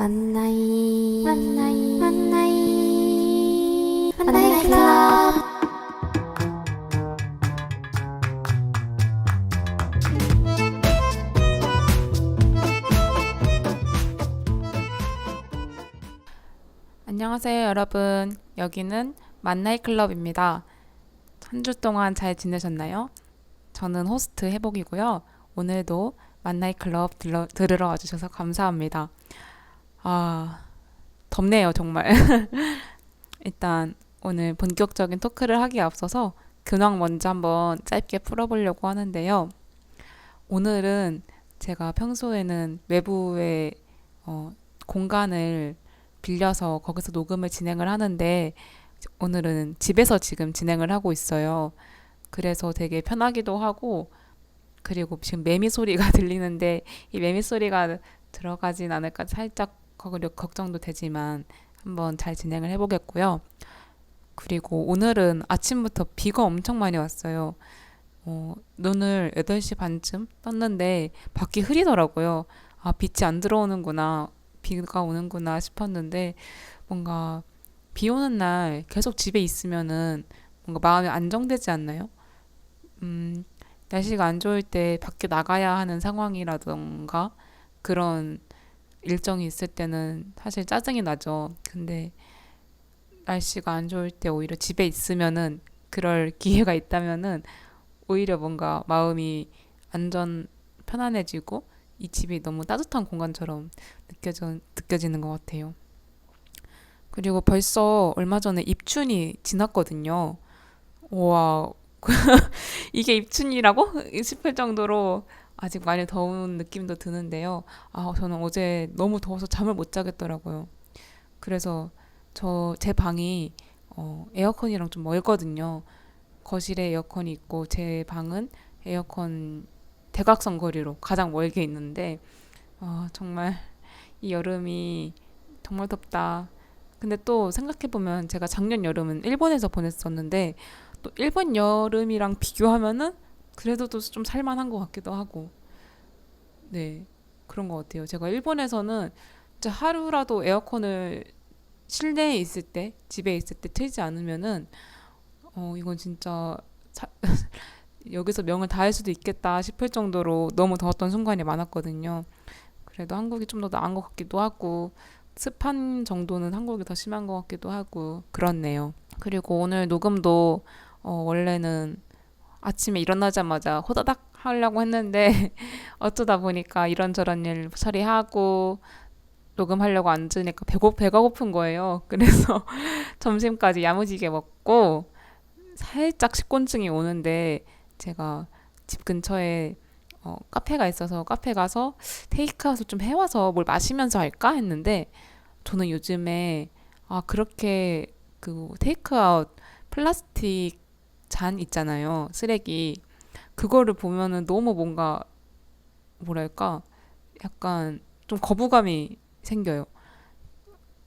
만나이 만나이 만나이 만나이 클럽. 안녕하세요, 여러분. 여기는 만나이 클럽입니다. 한 주 동안 잘 지내셨나요? 저는 호스트 해복이고요. 오늘도 만나이 클럽 들으러 와주셔서 감사합니다. 아, 덥네요, 정말. 일단 오늘 본격적인 토크를 하기에 앞서서 근황 먼저 한번 짧게 풀어보려고 하는데요. 오늘은 제가 평소에는 외부의 공간을 빌려서 거기서 녹음을 진행을 하는데 오늘은 집에서 지금 진행을 하고 있어요. 그래서 되게 편하기도 하고 그리고 지금 매미 소리가 들리는데 이 매미 소리가 들어가진 않을까 살짝 걱정도 되지만 한번 잘 진행을 해보겠고요. 그리고 오늘은 아침부터 비가 엄청 많이 왔어요. 눈을 8시 반쯤 떴는데 밖이 흐리더라고요. 아, 빛이 안 들어오는구나. 비가 오는구나 싶었는데 뭔가 비 오는 날 계속 집에 있으면은 뭔가 마음이 안정되지 않나요? 음, 날씨가 안 좋을 때 밖에 나가야 하는 상황이라던가 그런 일정이 있을 때는 사실 짜증이 나죠. 근데 날씨가 안 좋을 때 오히려 집에 있으면은 그럴 기회가 있다면은 오히려 뭔가 마음이 편안해지고 이 집이 너무 따뜻한 공간처럼 느껴지는 것 같아요. 그리고 벌써 얼마 전에 입춘이 지났거든요. 와, 이게 입춘이라고? 싶을 정도로 아직 많이 더운 느낌도 드는데요. 아, 저는 어제 너무 더워서 잠을 못 자겠더라고요. 그래서 제 방이 에어컨이랑 좀 멀거든요. 거실에 에어컨이 있고 제 방은 에어컨 대각선 거리로 가장 멀게 있는데 정말 이 여름이 정말 덥다. 근데 또 생각해보면 제가 작년 여름은 일본에서 보냈었는데 또 일본 여름이랑 비교하면은 그래도 또 좀 살만한 것 같기도 하고 네 그런 것 같아요. 제가 일본에서는 진짜 하루라도 에어컨을 실내에 있을 때 집에 있을 때 틀지 않으면은 이건 진짜 사- 여기서 명을 다할 수도 있겠다 싶을 정도로 너무 더웠던 순간이 많았거든요. 그래도 한국이 좀 더 나은 것 같기도 하고 습한 정도는 한국이 더 심한 것 같기도 하고 그렇네요. 그리고 오늘 녹음도 원래는 아침에 일어나자마자 호다닥 하려고 했는데 어쩌다 보니까 이런저런 일 처리하고 녹음하려고 앉으니까 배가 고픈 거예요. 그래서 점심까지 야무지게 먹고 살짝 식곤증이 오는데 제가 집 근처에 카페가 있어서 카페 가서 테이크아웃을 좀 해와서 뭘 마시면서 할까 했는데 저는 요즘에 그렇게 그 테이크아웃 플라스틱 잔 있잖아요. 쓰레기. 그거를 보면은 너무 뭔가 뭐랄까 약간 좀 거부감이 생겨요.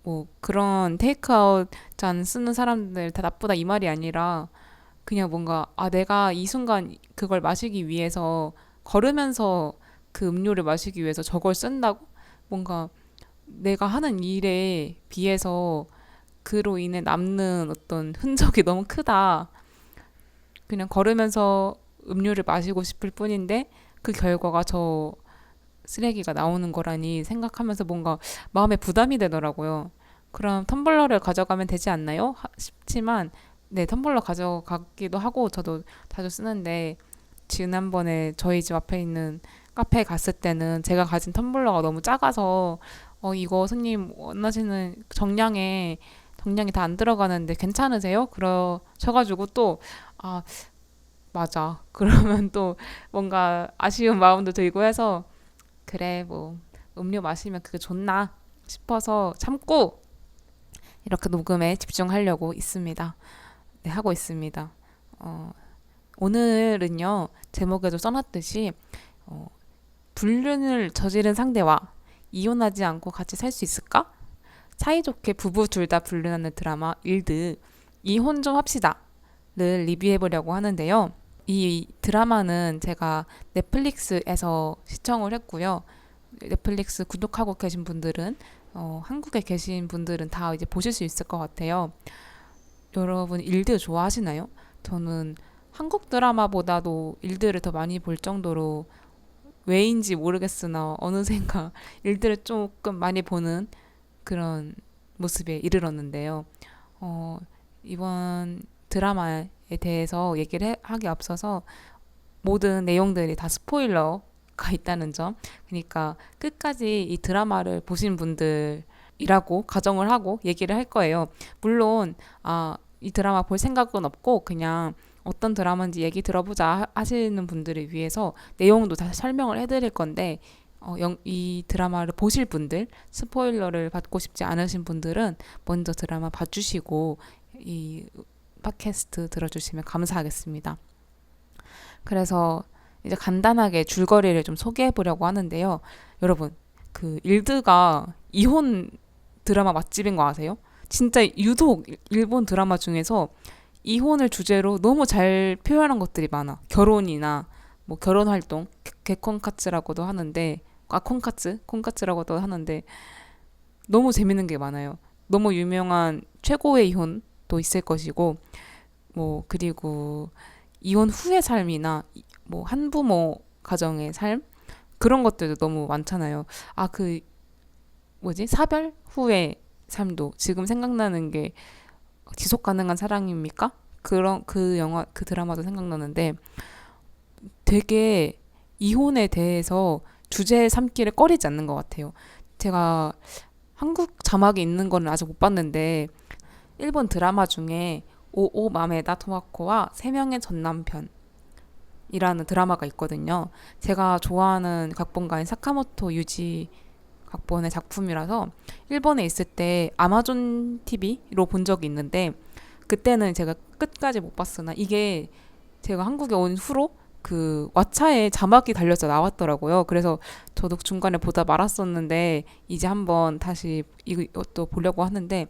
뭐 그런 테이크아웃 잔 쓰는 사람들 다 나쁘다 이 말이 아니라 그냥 뭔가 내가 이 순간 그걸 마시기 위해서 걸으면서 그 음료를 마시기 위해서 저걸 쓴다고 뭔가 내가 하는 일에 비해서 그로 인해 남는 어떤 흔적이 너무 크다. 그냥 걸으면서 음료를 마시고 싶을 뿐인데 그 결과가 저 쓰레기가 나오는 거라니 생각하면서 뭔가 마음에 부담이 되더라고요. 그럼 텀블러를 가져가면 되지 않나요? 싶지만 네, 텀블러 가져가기도 하고 저도 자주 쓰는데 지난번에 저희 집 앞에 있는 카페에 갔을 때는 제가 가진 텀블러가 너무 작아서 이거 손님 원하시는 정량이 다 안 들어가는데 괜찮으세요? 그러셔가지고 또 아, 맞아. 그러면 또 뭔가 아쉬운 마음도 들고 해서 그래 뭐 음료 마시면 그게 좋나 싶어서 참고 이렇게 녹음에 집중하려고 있습니다. 네, 하고 있습니다. 어, 오늘은요 제목에도 써놨듯이 어, 불륜을 저지른 상대와 이혼하지 않고 같이 살 수 있을까? 사이좋게 부부 둘 다 불륜하는 드라마 일드 이혼 좀 합시다를 리뷰해보려고 하는데요. 이 드라마는 제가 넷플릭스에서 시청을 했고요. 넷플릭스 구독하고 계신 분들은 한국에 계신 분들은 다 이제 보실 수 있을 것 같아요. 여러분 일드 좋아하시나요? 저는 한국 드라마보다도 일드를 더 많이 볼 정도로 왜인지 모르겠으나 어느샌가 일들을 조금 많이 보는 그런 모습에 이르렀는데요. 어, 이번 드라마에 대해서 하기 앞서서 모든 내용들이 다 스포일러가 있다는 점. 그러니까 끝까지 이 드라마를 보신 분들이라고 가정을 하고 얘기를 할 거예요. 물론 이 드라마 볼 생각은 없고 그냥 어떤 드라마인지 얘기 들어보자 하시는 분들을 위해서 내용도 다 설명을 해드릴 건데 이 드라마를 보실 분들, 스포일러를 받고 싶지 않으신 분들은 먼저 드라마 봐주시고 이 팟캐스트 들어주시면 감사하겠습니다. 그래서 이제 간단하게 줄거리를 좀 소개해 보려고 하는데요. 여러분, 그 일드가 이혼 드라마 맛집인 거 아세요? 진짜 유독 일본 드라마 중에서 이혼을 주제로 너무 잘 표현한 것들이 많아. 결혼이나 뭐 결혼 활동, 개콘카츠라고도 하는데, 콘카츠라고도 하는데 너무 재밌는 게 많아요. 너무 유명한 최고의 이혼도 있을 것이고, 뭐 그리고 이혼 후의 삶이나 뭐 한부모 가정의 삶 그런 것들도 너무 많잖아요. 그 뭐지? 사별 후의 삶도 지금 생각나는 게 지속 가능한 사랑입니까? 그런 그 드라마도 생각나는데 되게 이혼에 대해서 주제 삼기를 꺼리지 않는 것 같아요. 제가 한국 자막이 있는 거는 아직 못 봤는데 일본 드라마 중에 오오 마메다 토마코와 세 명의 전 남편이라는 드라마가 있거든요. 제가 좋아하는 각본가인 사카모토 유지 각본의 작품이라서 일본에 있을 때 아마존 TV로 본 적이 있는데 그때는 제가 끝까지 못 봤으나 이게 제가 한국에 온 후로 그 왓챠에 자막이 달려서 나왔더라고요. 그래서 저도 중간에 보다 말았었는데 이제 한번 다시 이것도 보려고 하는데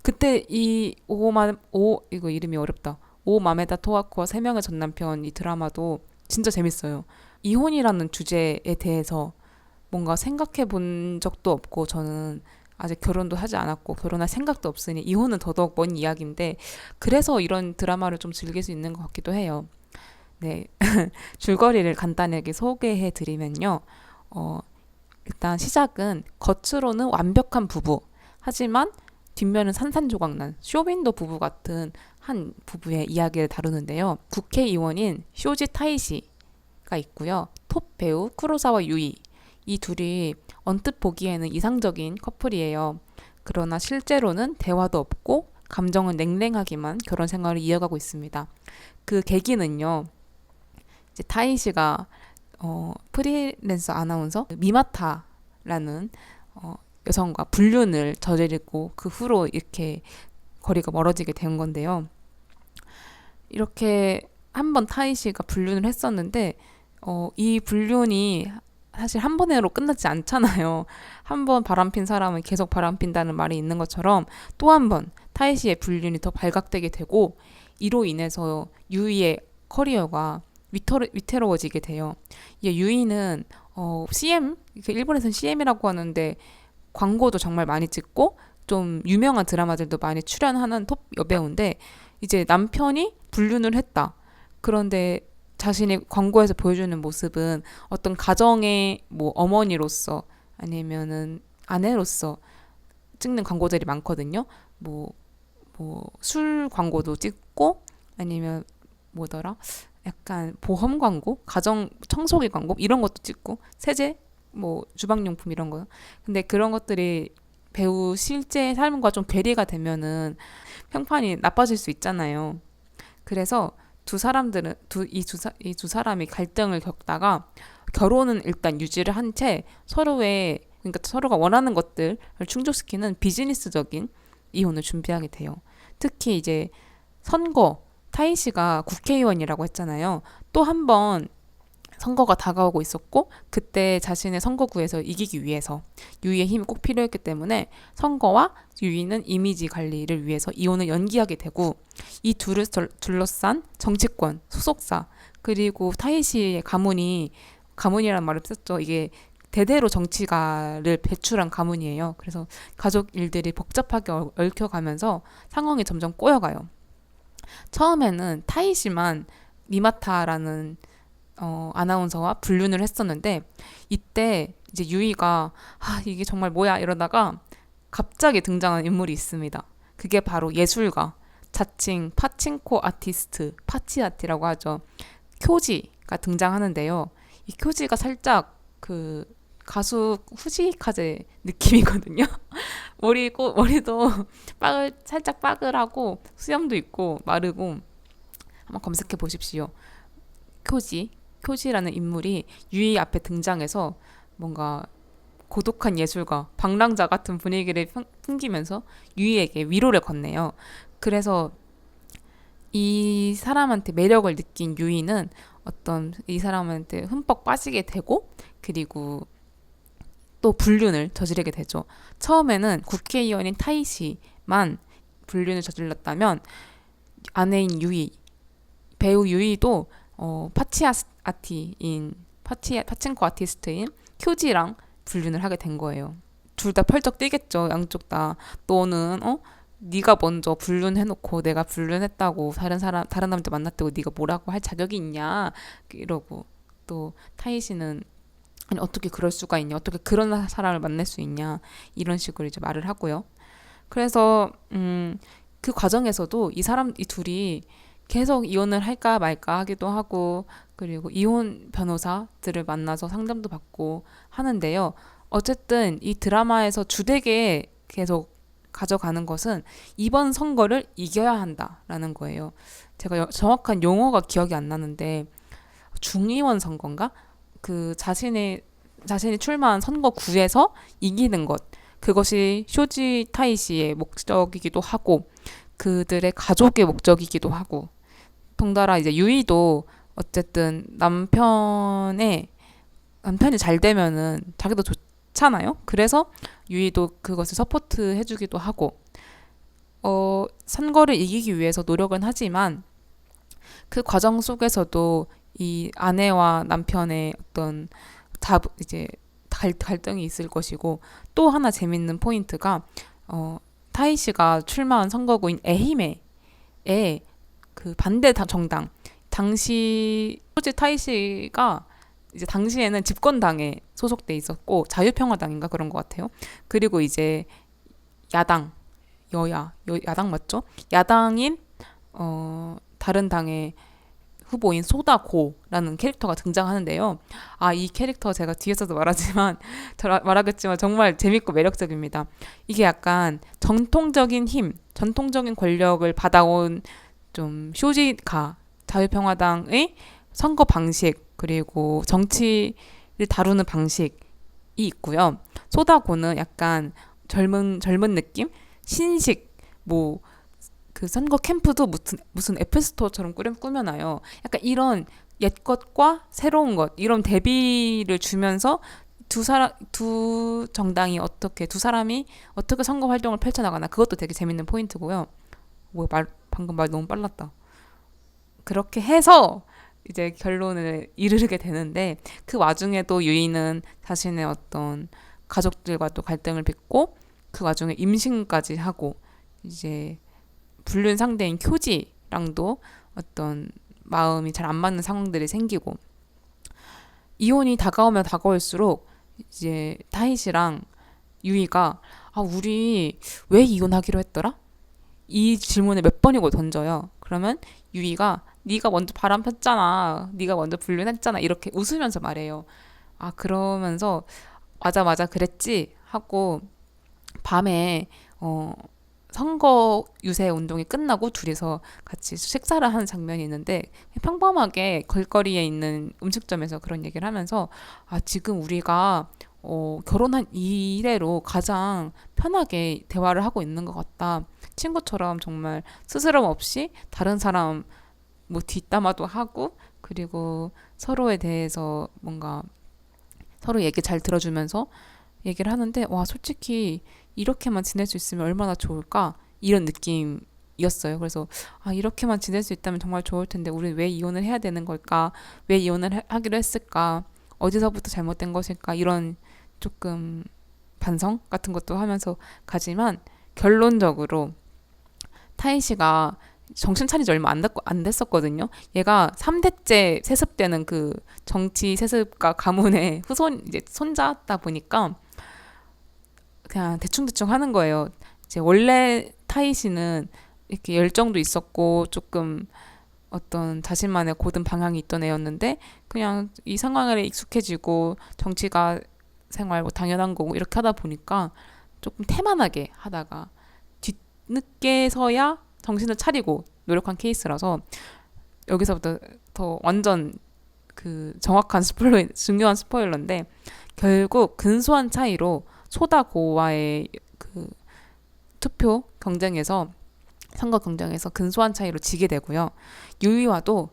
그때 이거 이름이 어렵다. 오 마메다 토와코와 세 명의 전 남편 이 드라마도 진짜 재밌어요. 이혼이라는 주제에 대해서 뭔가 생각해 본 적도 없고 저는 아직 결혼도 하지 않았고 결혼할 생각도 없으니 이혼은 더더욱 먼 이야기인데 그래서 이런 드라마를 좀 즐길 수 있는 것 같기도 해요. 네. 줄거리를 간단하게 소개해 드리면요. 일단 시작은 겉으로는 완벽한 부부 하지만 뒷면은 산산조각난 쇼윈도 부부 같은 한 부부의 이야기를 다루는데요. 국회의원인 쇼지 타이시가 있고요. 톱 배우 쿠로사와 유이 이 둘이 언뜻 보기에는 이상적인 커플이에요. 그러나 실제로는 대화도 없고 감정은 냉랭하기만 결혼 생활을 이어가고 있습니다. 그 계기는요. 이제 타이시가 프리랜서 아나운서 미마타라는 여성과 불륜을 저지르고 그 후로 이렇게 거리가 멀어지게 된 건데요. 이렇게 한번 타이시가 불륜을 했었는데 이 불륜이 사실 한 번으로 끝나지 않잖아요. 한 번 바람핀 사람은 계속 바람핀다는 말이 있는 것처럼 또 한 번 타이시의 불륜이 더 발각되게 되고 이로 인해서 유이의 커리어가 위태로워지게 돼요. 유이는 CM, 일본에서는 CM이라고 하는데 광고도 정말 많이 찍고 좀 유명한 드라마들도 많이 출연하는 톱 여배우인데 이제 남편이 불륜을 했다. 그런데 자신이 광고에서 보여주는 모습은 어떤 가정의 뭐 어머니로서 아니면은 아내로서 찍는 광고들이 많거든요. 뭐 술 광고도 찍고 아니면 뭐더라? 약간 보험 광고, 가정 청소기 광고 이런 것도 찍고 세제, 뭐 주방용품 이런 거. 근데 그런 것들이 배우 실제 삶과 좀 괴리가 되면은 평판이 나빠질 수 있잖아요. 그래서 이 두 사람이 갈등을 겪다가 결혼은 일단 유지를 한 채 그러니까 서로가 원하는 것들을 충족시키는 비즈니스적인 이혼을 준비하게 돼요. 특히 이제 선거, 타이 씨가 국회의원이라고 했잖아요. 또 한 번 선거가 다가오고 있었고 그때 자신의 선거구에서 이기기 위해서 유이의 힘이 꼭 필요했기 때문에 선거와 유이는 이미지 관리를 위해서 이혼을 연기하게 되고 이 둘을 둘러싼 정치권, 소속사 그리고 타이 씨의 가문이라는 말을 썼죠. 이게 대대로 정치가를 배출한 가문이에요. 그래서 가족 일들이 복잡하게 얽혀가면서 상황이 점점 꼬여가요. 처음에는 타이시만 미마타라는 아나운서와 불륜을 했었는데 이때 이제 유이가 이게 정말 뭐야 이러다가 갑자기 등장한 인물이 있습니다. 그게 바로 예술가, 자칭 파친코 아티스트, 파치아티라고 하죠. 쿄지가 등장하는데요. 이 쿄지가 살짝 그 가수 후지카제 느낌이거든요. 머리도 살짝 빠글하고 수염도 있고 마르고 한번 검색해 보십시오. 쿄지라는 인물이 유이 앞에 등장해서 뭔가 고독한 예술가, 방랑자 같은 분위기를 풍기면서 유이에게 위로를 건네요. 그래서 이 사람한테 매력을 느낀 유이는 어떤 이 사람한테 흠뻑 빠지게 되고 그리고 또 불륜을 저지르게 되죠. 처음에는 국회의원인 타이시만 불륜을 저질렀다면 아내인 유이, 배우 유이도 파친코 아티스트인 쿄지랑 불륜을 하게 된 거예요. 둘 다 펄쩍 뛰겠죠. 양쪽 다. 너는 네가 먼저 불륜해놓고 내가 불륜했다고 다른 남자 만났다고 네가 뭐라고 할 자격이 있냐 이러고 또 타이시는 아니 어떻게 그럴 수가 있냐 어떻게 그런 사람을 만날 수 있냐 이런 식으로 이제 말을 하고요. 그래서 그 과정에서도 이 둘이 계속 이혼을 할까 말까 하기도 하고 그리고 이혼 변호사들을 만나서 상담도 받고 하는데요. 어쨌든 이 드라마에서 주되게 계속 가져가는 것은 이번 선거를 이겨야 한다라는 거예요. 제가 정확한 용어가 기억이 안 나는데 중의원 선거인가? 그 자신이 출마한 선거구에서 이기는 것 그것이 쇼지 타이시의 목적이기도 하고 그들의 가족의 목적이기도 하고 덩달아 이제 유이도 어쨌든 남편이 잘 되면은 자기도 좋잖아요. 그래서 유이도 그것을 서포트 해주기도 하고 선거를 이기기 위해서 노력은 하지만 그 과정 속에서도 이 아내와 남편의 어떤 이제 갈등이 있을 것이고 또 하나 재밌는 포인트가 타이시가 출마한 선거구인 에히메의 그 반대 정당 당시 소지 타이시가 이제 당시에는 집권당에 소속돼 있었고 자유평화당인가 그런 것 같아요. 그리고 이제 야당 야당 맞죠? 야당인 다른 당의 후보인 소다고라는 캐릭터가 등장하는데요. 이 캐릭터 제가 뒤에서도 말하겠지만 정말 재밌고 매력적입니다. 이게 약간 전통적인 권력을 받아온 좀 쇼지가 자유평화당의 선거 방식 그리고 정치를 다루는 방식이 있고요. 소다고는 약간 젊은 느낌? 신식 그 선거 캠프도 무슨 에피스토어처럼 꾸며놔요. 약간 이런 옛 것과 새로운 것 이런 대비를 주면서 두 정당이 두 사람이 어떻게 선거 활동을 펼쳐나가나 그것도 되게 재밌는 포인트고요. 방금 말 너무 빨랐다. 그렇게 해서 이제 결론을 이르게 되는데 그 와중에도 유이는 자신의 어떤 가족들과 또 갈등을 빚고 그 와중에 임신까지 하고 이제 불륜 상대인 쿄지랑도 어떤 마음이 잘 안 맞는 상황들이 생기고 이혼이 다가오면 다가올수록 이제 타이시랑 유이가 우리 왜 이혼하기로 했더라? 이 질문을 몇 번이고 던져요. 그러면 유이가 네가 먼저 바람 폈잖아. 네가 먼저 불륜했잖아. 이렇게 웃으면서 말해요. 그러면서 맞아 그랬지 하고 밤에 선거 유세 운동이 끝나고 둘이서 같이 식사를 하는 장면이 있는데 평범하게 길거리에 있는 음식점에서 그런 얘기를 하면서 지금 우리가 결혼한 이래로 가장 편하게 대화를 하고 있는 것 같다. 친구처럼 정말 스스럼 없이 다른 사람 뒷담화도 하고 그리고 서로에 대해서 뭔가 서로 얘기 잘 들어주면서 얘기를 하는데 솔직히 이렇게만 지낼 수 있으면 얼마나 좋을까 이런 느낌이었어요. 그래서 이렇게만 지낼 수 있다면 정말 좋을 텐데 우리는 왜 이혼을 해야 되는 걸까? 왜 이혼을 하기로 했을까? 어디서부터 잘못된 것일까 이런 조금 반성 같은 것도 하면서 가지만 결론적으로 타이 씨가 정신 차린 지 얼마 안 됐었거든요. 얘가 3대째 세습되는 그 정치 세습가 가문의 후손 이제 손자다 보니까 그냥 대충대충 하는 거예요. 이제 원래 타이 씨는 이렇게 열정도 있었고 조금 어떤 자신만의 고든 방향이 있던 애였는데 그냥 이 상황에 익숙해지고 정치가 생활 뭐 당연한 거고 이렇게 하다 보니까 조금 태만하게 하다가 뒤늦게서야 정신을 차리고 노력한 케이스라서 여기서부터 더 완전 그 정확한 스포일러, 중요한 스포일러인데 결국 근소한 차이로 소다고와의 그 투표 경쟁에서 선거 경쟁에서 근소한 차이로 지게 되고요. 유이와도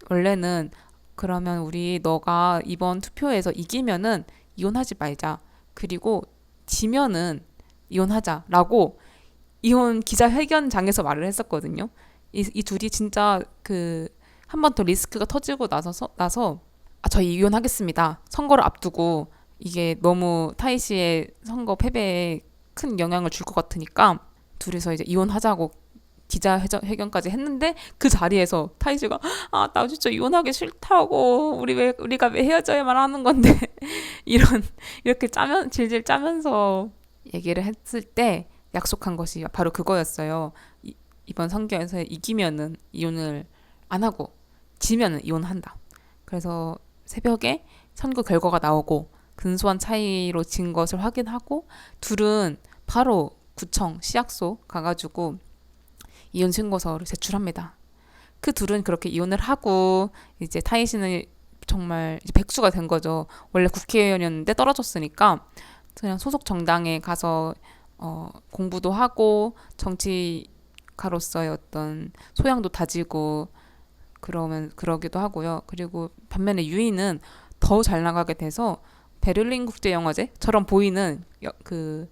원래는 그러면 우리 너가 이번 투표에서 이기면은 이혼하지 말자. 그리고 지면은 이혼하자라고 이혼 기자회견장에서 말을 했었거든요. 이 둘이 진짜 그 한 번 더 리스크가 터지고 나서 저희 이혼하겠습니다. 선거를 앞두고 이게 너무 타이 씨의 선거 패배에 큰 영향을 줄 것 같으니까 둘이서 이제 이혼하자고 기자회견까지 했는데 그 자리에서 타이 씨가 나 진짜 이혼하기 싫다고 우리가 왜 헤어져야만 하는 건데 이렇게 질질 짜면서 얘기를 했을 때 약속한 것이 바로 그거였어요. 이번 선거에서 이기면은 이혼을 안 하고 지면은 이혼한다. 그래서 새벽에 선거 결과가 나오고 근소한 차이로 진 것을 확인하고 둘은 바로 구청 시약소 가가지고 이혼 신고서를 제출합니다. 그 둘은 그렇게 이혼을 하고 이제 타이 씨는 정말 이제 백수가 된 거죠. 원래 국회의원이었는데 떨어졌으니까 그냥 소속 정당에 가서 공부도 하고 정치가로서의 어떤 소양도 다지고 그러기도 하고요. 그리고 반면에 유이는 더 잘 나가게 돼서 베를린 국제영화제처럼 보이는 그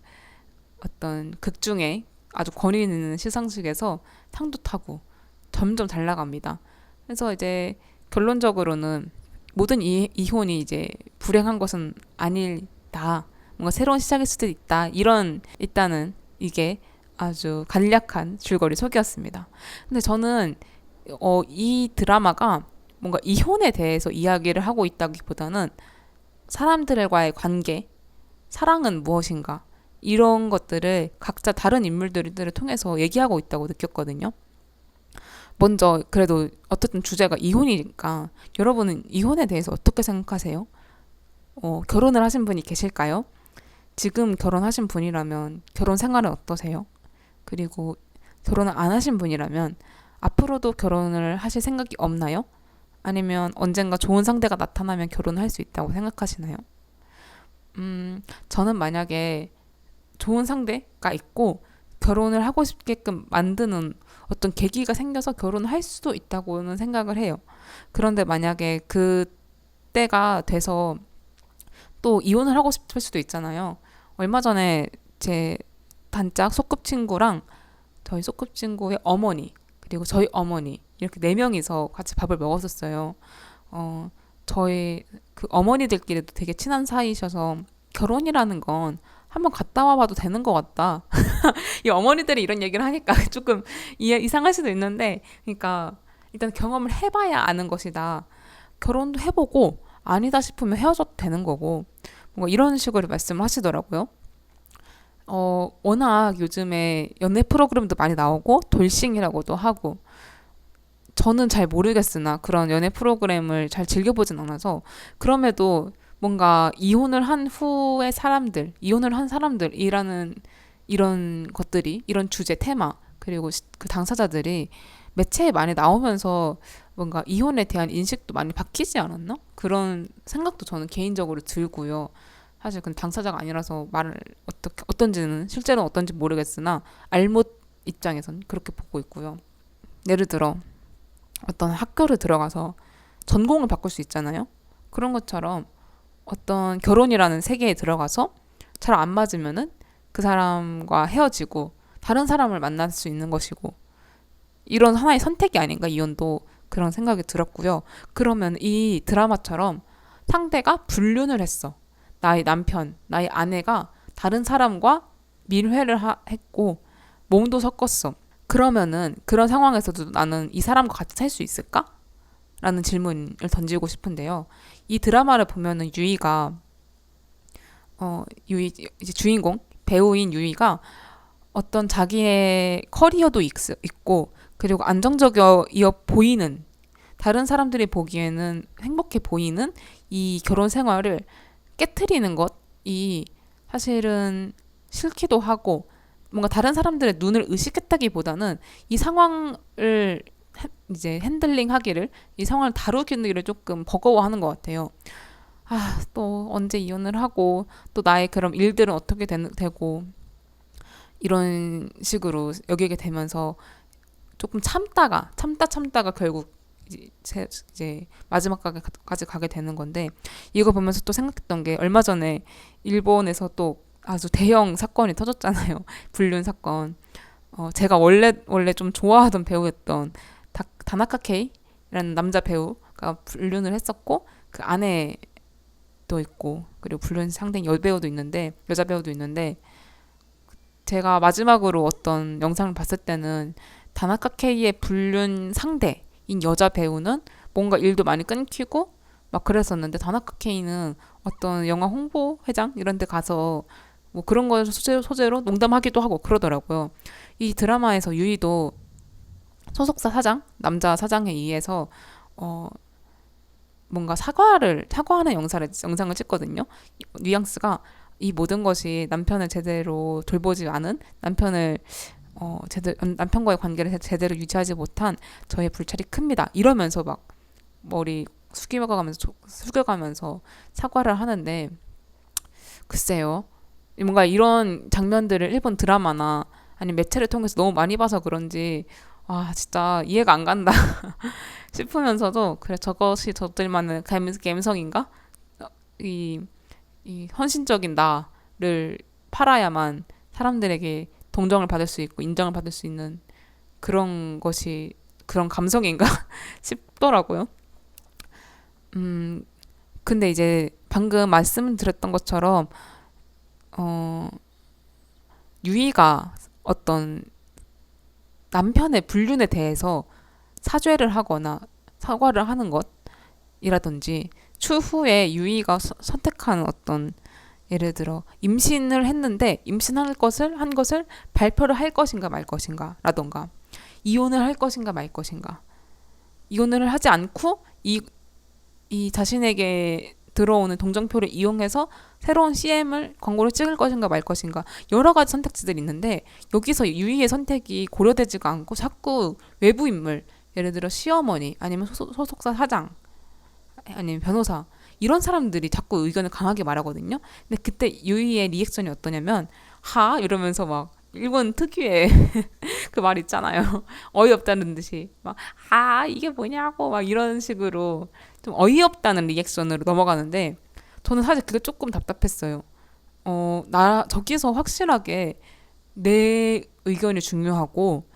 어떤 극 중에 아주 권위 있는 시상식에서 상도 타고 점점 잘 나갑니다. 그래서 이제 결론적으로는 모든 이혼이 이제 불행한 것은 아니다. 뭔가 새로운 시작일 수도 있다. 일단은 이게 아주 간략한 줄거리 소개였습니다. 근데 저는 이 드라마가 뭔가 이혼에 대해서 이야기를 하고 있다기보다는 사람들과의 관계, 사랑은 무엇인가 이런 것들을 각자 다른 인물들을 통해서 얘기하고 있다고 느꼈거든요. 먼저 그래도 어쨌든 주제가 이혼이니까 여러분은 이혼에 대해서 어떻게 생각하세요? 결혼을 하신 분이 계실까요? 지금 결혼하신 분이라면 결혼 생활은 어떠세요? 그리고 결혼을 안 하신 분이라면 앞으로도 결혼을 하실 생각이 없나요? 아니면 언젠가 좋은 상대가 나타나면 결혼할 수 있다고 생각하시나요? 저는 만약에 좋은 상대가 있고 결혼을 하고 싶게끔 만드는 어떤 계기가 생겨서 결혼을 할 수도 있다고는 생각을 해요. 그런데 만약에 그 때가 돼서 또 이혼을 하고 싶을 수도 있잖아요. 얼마 전에 제 단짝 소꿉친구랑 저희 소꿉친구의 어머니 그리고 저희 어머니 이렇게 네 명이서 같이 밥을 먹었었어요. 저희 그 어머니들끼리도 되게 친한 사이셔서 결혼이라는 건 한번 갔다 와봐도 되는 것 같다. 이 어머니들이 이런 얘기를 하니까 조금 이상할 수도 있는데, 그러니까 일단 경험을 해봐야 아는 것이다. 결혼도 해보고 아니다 싶으면 헤어져도 되는 거고, 뭔가 이런 식으로 말씀을 하시더라고요. 워낙 요즘에 연애 프로그램도 많이 나오고 돌싱이라고도 하고 저는 잘 모르겠으나 그런 연애 프로그램을 잘 즐겨보진 않아서 그럼에도 뭔가 이혼을 한 후의 사람들, 이혼을 한 사람들이라는 이런 것들이 이런 주제 테마 그리고 그 당사자들이 매체에 많이 나오면서 뭔가 이혼에 대한 인식도 많이 바뀌지 않았나? 그런 생각도 저는 개인적으로 들고요. 사실 그건 당사자가 아니라서 말을 어떤지는 실제로는 어떤지 모르겠으나 알못 입장에선 그렇게 보고 있고요. 예를 들어 어떤 학교를 들어가서 전공을 바꿀 수 있잖아요. 그런 것처럼 어떤 결혼이라는 세계에 들어가서 잘 안 맞으면은 그 사람과 헤어지고 다른 사람을 만날 수 있는 것이고 이런 하나의 선택이 아닌가 이혼도 그런 생각이 들었고요. 그러면 이 드라마처럼 상대가 불륜을 했어. 나의 남편, 나의 아내가 다른 사람과 했고 몸도 섞었어. 그러면은 그런 상황에서도 나는 이 사람과 같이 살 수 있을까? 라는 질문을 던지고 싶은데요. 이 드라마를 보면은 유이 이제 주인공 배우인 유이가 어떤 자기의 커리어도 있고 그리고 안정적이어 보이는 다른 사람들이 보기에는 행복해 보이는 이 결혼 생활을 깨트리는 것이 사실은 싫기도 하고 뭔가 다른 사람들의 눈을 의식했다기보다는 이 상황을 이제 핸들링하기를 이 상황을 다루기를 조금 버거워하는 것 같아요. 아, 또 언제 이혼을 하고 또 나의 그런 일들은 어떻게 되고 이런 식으로 여기게 되면서 조금 참다가 결국 이제 마지막까지 가게 되는 건데 이거 보면서 또 생각했던 게 얼마 전에 일본에서 또 아주 대형 사건이 터졌잖아요. 불륜 사건. 제가 원래 좀 좋아하던 배우였던 다나카 케이라는 남자 배우가 불륜을 했었고 그 아내도 있고 그리고 불륜 상대 여자 배우도 있는데 제가 마지막으로 어떤 영상을 봤을 때는 다나카 케이의 불륜 상대인 여자 배우는 뭔가 일도 많이 끊기고 막 그랬었는데 다나카 케이는 어떤 영화 홍보 회장 이런 데 가서 뭐 그런 걸 소재로 농담하기도 하고 그러더라고요. 이 드라마에서 유이도 소속사 남자 사장에 의해서 뭔가 사과하는 영상을 찍거든요. 뉘앙스가 이 모든 것이 남편을 제대로 돌보지 않은 남편과의 관계를 제대로 유지하지 못한 저의 불찰이 큽니다. 이러면서 막 머리 숙여가면서 사과를 하는데 글쎄요. 뭔가 이런 장면들을 일본 드라마나 아니면 매체를 통해서 너무 많이 봐서 그런지 진짜 이해가 안 간다 싶으면서도 그래 저것이 저들만의 감성인가? 이, 이 헌신적인 나를 팔아야만 사람들에게 동정을 받을 수 있고 인정을 받을 수 있는 그런 감성인가 싶더라고요. 근데 이제 방금 말씀드렸던 것처럼 유이가 어떤 남편의 불륜에 대해서 사죄를 하거나 사과를 하는 것이라든지 추후에 유이가 선택한 어떤 예를 들어 임신을 했는데 임신한 한 것을 발표를 할 것인가 말 것인가 라던가 이혼을 할 것인가 말 것인가 이혼을 하지 않고 이 자신에게 들어오는 동정표를 이용해서 새로운 광고를 찍을 것인가 말 것인가 여러 가지 선택지들이 있는데 여기서 유이의 선택이 고려되지가 않고 자꾸 외부 인물 예를 들어 시어머니 아니면 소속사 사장 아니면 변호사 이런 사람들이 자꾸 의견을 강하게 말하거든요. 근데 그때 유이의 리액션이 어떠냐면 이러면서 막 일본 특유의 그 말 있잖아요. 어이없다는 듯이 막 이게 뭐냐고 막 이런 식으로 좀 어이없다는 리액션으로 넘어가는데 저는 사실 그게 조금 답답했어요. 저기서 확실하게 내 의견이 중요하고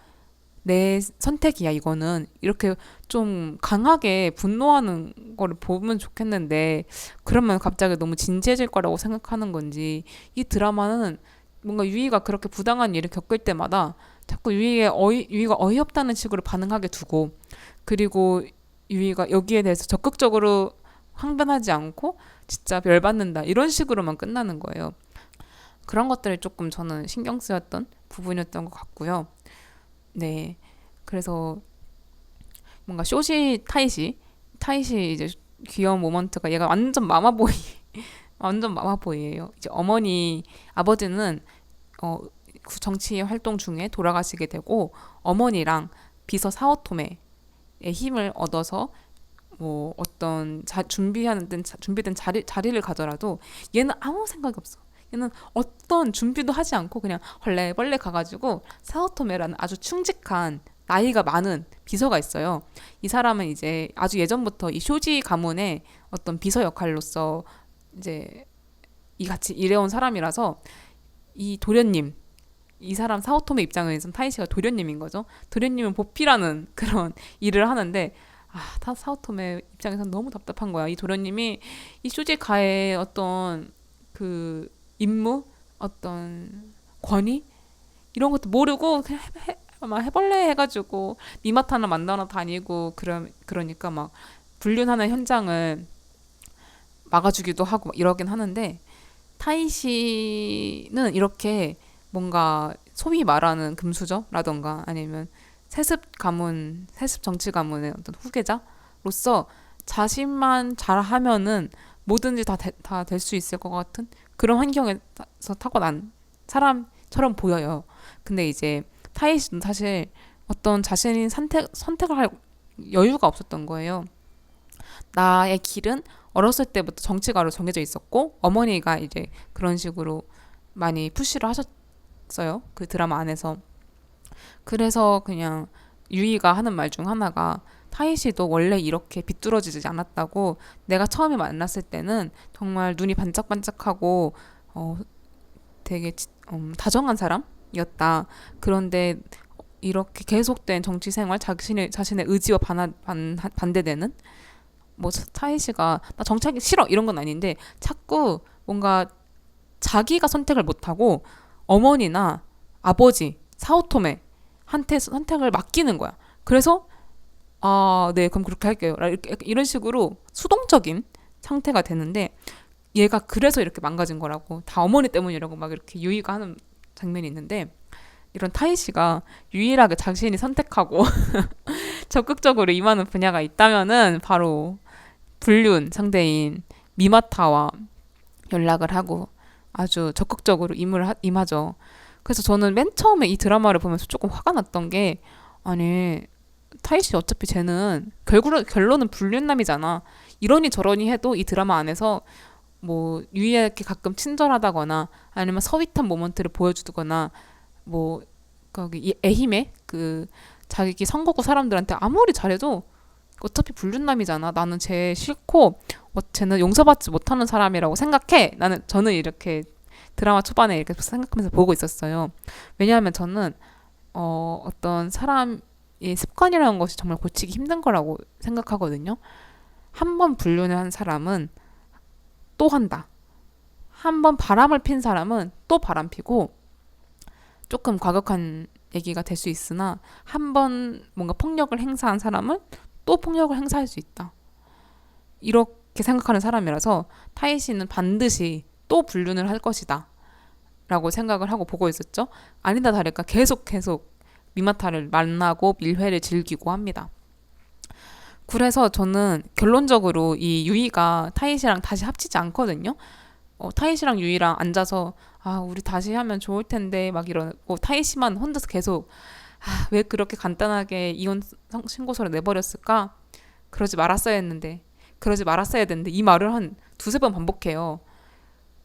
내 선택이야 이거는 이렇게 좀 강하게 분노하는 거를 보면 좋겠는데 그러면 갑자기 너무 진지해질 거라고 생각하는 건지 이 드라마는 뭔가 유이가 그렇게 부당한 일을 겪을 때마다 자꾸 유이가 어이없다는 식으로 반응하게 두고 그리고 유이가 여기에 대해서 적극적으로 항변하지 않고 진짜 열받는다 이런 식으로만 끝나는 거예요. 그런 것들이 조금 저는 신경 쓰였던 부분이었던 것 같고요. 네, 그래서 뭔가 타이시 이제 귀여운 모먼트가 얘가 완전 마마보이예요. 이제 아버지는 정치 활동 중에 돌아가시게 되고 어머니랑 비서 사오토메의 힘을 얻어서 뭐 어떤 준비된 자리를 가더라도 얘는 아무 생각이 없어. 얘는 어떤 준비도 하지 않고 그냥 헐레벌레 가가지고 사오토메라는 아주 충직한 나이가 많은 비서가 있어요. 이 사람은 이제 아주 예전부터 이 쇼지 가문의 어떤 비서 역할로서 이제 같이 일해온 사람이라서 이 도련님 이 사람 사오토메 입장에서는 타이시가 도련님인 거죠. 도련님은 보필하는 그런 일을 하는데 사오톰의 입장에선 너무 답답한 거야. 이 도련님이 이 쇼지가의 어떤 그 임무, 어떤 권위 이런 것도 모르고 그냥 막 해볼래 해가지고 미마타 하나 만나러 다니고 그러니까 막 불륜하는 현장을 막아주기도 하고 막 이러긴 하는데 타이시는 이렇게 뭔가 소위 말하는 금수저라던가 아니면 세습 정치 가문의 어떤 후계자로서 자신만 잘하면은 뭐든지 다 될 수 있을 것 같은 그런 환경에서 타고난 사람처럼 보여요. 근데 이제 타이시는 사실 어떤 자신이 선택을 할 여유가 없었던 거예요. 나의 길은 어렸을 때부터 정치가로 정해져 있었고 어머니가 이제 그런 식으로 많이 푸시를 하셨어요. 그 드라마 안에서. 그래서 그냥 유이가 하는 말 중 하나가 타이시도 원래 이렇게 비뚤어지지 않았다고 내가 처음에 만났을 때는 정말 눈이 반짝반짝하고 어, 되게 다정한 사람이었다. 그런데 이렇게 계속된 정치 생활 자신의 의지와 반대되는 뭐 타이시가 나 정치하기 싫어 이런 건 아닌데 자꾸 뭔가 자기가 선택을 못하고 어머니나 아버지 사오토메 한테 선택을 맡기는 거야. 그래서 네, 그럼 그렇게 할게요. 이런 식으로 수동적인 상태가 되는데 얘가 그래서 이렇게 망가진 거라고 다 어머니 때문이라고 막 이렇게 유이가 하는 장면이 있는데 이런 타이시가 유일하게 자신이 선택하고 적극적으로 임하는 분야가 있다면은 바로 불륜 상대인 미마타와 연락을 하고 아주 적극적으로 임하죠. 그래서 저는 맨 처음에 이 드라마를 보면서 조금 화가 났던 게 아니 타이시 어차피 쟤는 결론은 불륜남이잖아. 이러니 저러니 해도 이 드라마 안에서 뭐 유이에게 가끔 친절하다거나 아니면 서윗한 모먼트를 보여주거나 뭐 거기 에히메 그 자기 선거구 사람들한테 아무리 잘해도 어차피 불륜남이잖아. 나는 쟤 싫고 쟤는 용서받지 못하는 사람이라고 생각해. 저는 이렇게 드라마 초반에 이렇게 생각하면서 보고 있었어요. 왜냐하면 저는 어떤 사람의 습관이라는 것이 정말 고치기 힘든 거라고 생각하거든요. 한 번 불륜을 한 사람은 또 한다. 한 번 바람을 핀 사람은 또 바람 피고 조금 과격한 얘기가 될 수 있으나 한 번 뭔가 폭력을 행사한 사람은 또 폭력을 행사할 수 있다. 이렇게 생각하는 사람이라서 타이시는 반드시 또 불륜을 할 것이다. 라고 생각을 하고 보고 있었죠. 아니다 다를까 계속 미마타를 만나고 밀회를 즐기고 합니다. 그래서 저는 결론적으로 이 유이가 타이시랑 다시 합치지 않거든요. 타이시랑 유이랑 앉아서 우리 다시 하면 좋을 텐데 막 이러고 타이시만 혼자서 계속 왜 그렇게 간단하게 이혼 신고서를 내버렸을까? 그러지 말았어야 했는데 이 말을 한 두세 번 반복해요.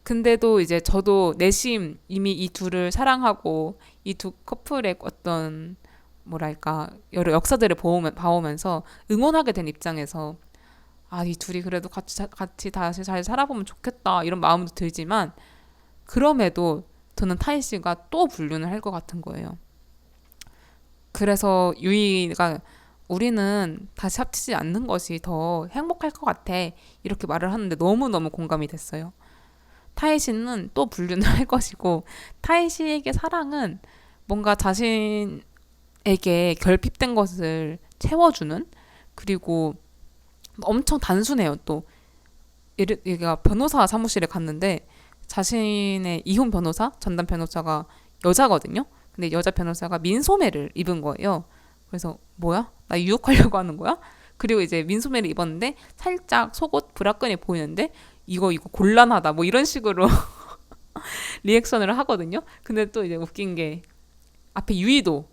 근데도 이제 저도 내심 이미 이 둘을 사랑하고 이 두 커플의 어떤 뭐랄까 여러 역사들을 봐오면서 응원하게 된 입장에서 이 둘이 그래도 같이 다시 잘 살아보면 좋겠다 이런 마음도 들지만 그럼에도 저는 타이 씨가 또 불륜을 할 것 같은 거예요. 그래서 유이가 우리는 다시 합치지 않는 것이 더 행복할 것 같아 이렇게 말을 하는데 너무너무 공감이 됐어요. 타이 씨는 또 불륜을 할 것이고 타이 씨에게 사랑은 뭔가 자신에게 결핍된 것을 채워주는 그리고 엄청 단순해요. 또 얘가 변호사 사무실에 갔는데 자신의 이혼 변호사 전담 변호사가 여자거든요. 근데 여자 변호사가 민소매를 입은 거예요. 그래서 뭐야? 나 유혹하려고 하는 거야? 그리고 이제 민소매를 입었는데 살짝 속옷 브라끈이 보이는데 이거 곤란하다 뭐 이런 식으로 리액션을 하거든요. 근데 또 이제 웃긴 게 앞에 유이도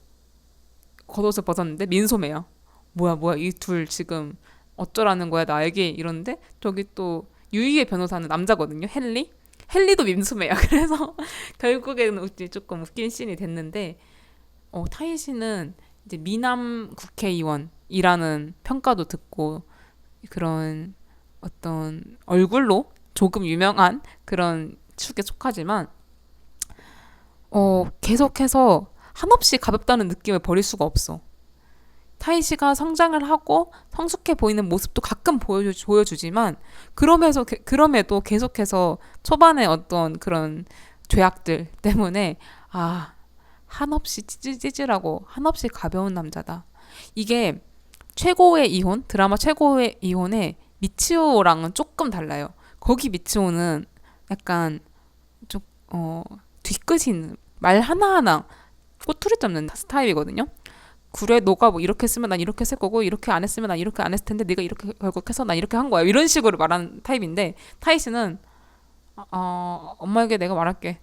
겉옷을 벗었는데 민소매야. 뭐야 이 둘 지금 어쩌라는 거야 나에게 이러는데 저기 또 유이의 변호사는 남자거든요. 헨리도 민소매야. 그래서 결국에는 조금 웃긴 씬이 됐는데 타이 씨는 이제 미남 국회의원이라는 평가도 듣고 그런 어떤 얼굴로 조금 유명한 그런 축에 속하지만 계속해서 한없이 가볍다는 느낌을 버릴 수가 없어. 타이시가 성장을 하고 성숙해 보이는 모습도 가끔 보여주지만 그럼에도 계속해서 초반에 어떤 그런 죄악들 때문에 한없이 찌질하고 한없이 가벼운 남자다. 이게 최고의 이혼, 드라마 최고의 이혼의 미치오랑은 조금 달라요. 거기 미치오는 약간 좀 뒤끝이 있는 말 하나하나 꼬투리 잡는 스타일이거든요. 그래 너가 뭐 이렇게 했으면 난 이렇게 했을 거고 이렇게 안 했으면 난 이렇게 안 했을 텐데 네가 이렇게 결국 해서 난 이렇게 한 거야 이런 식으로 말하는 타입인데 타이 씨는 엄마에게 내가 말할게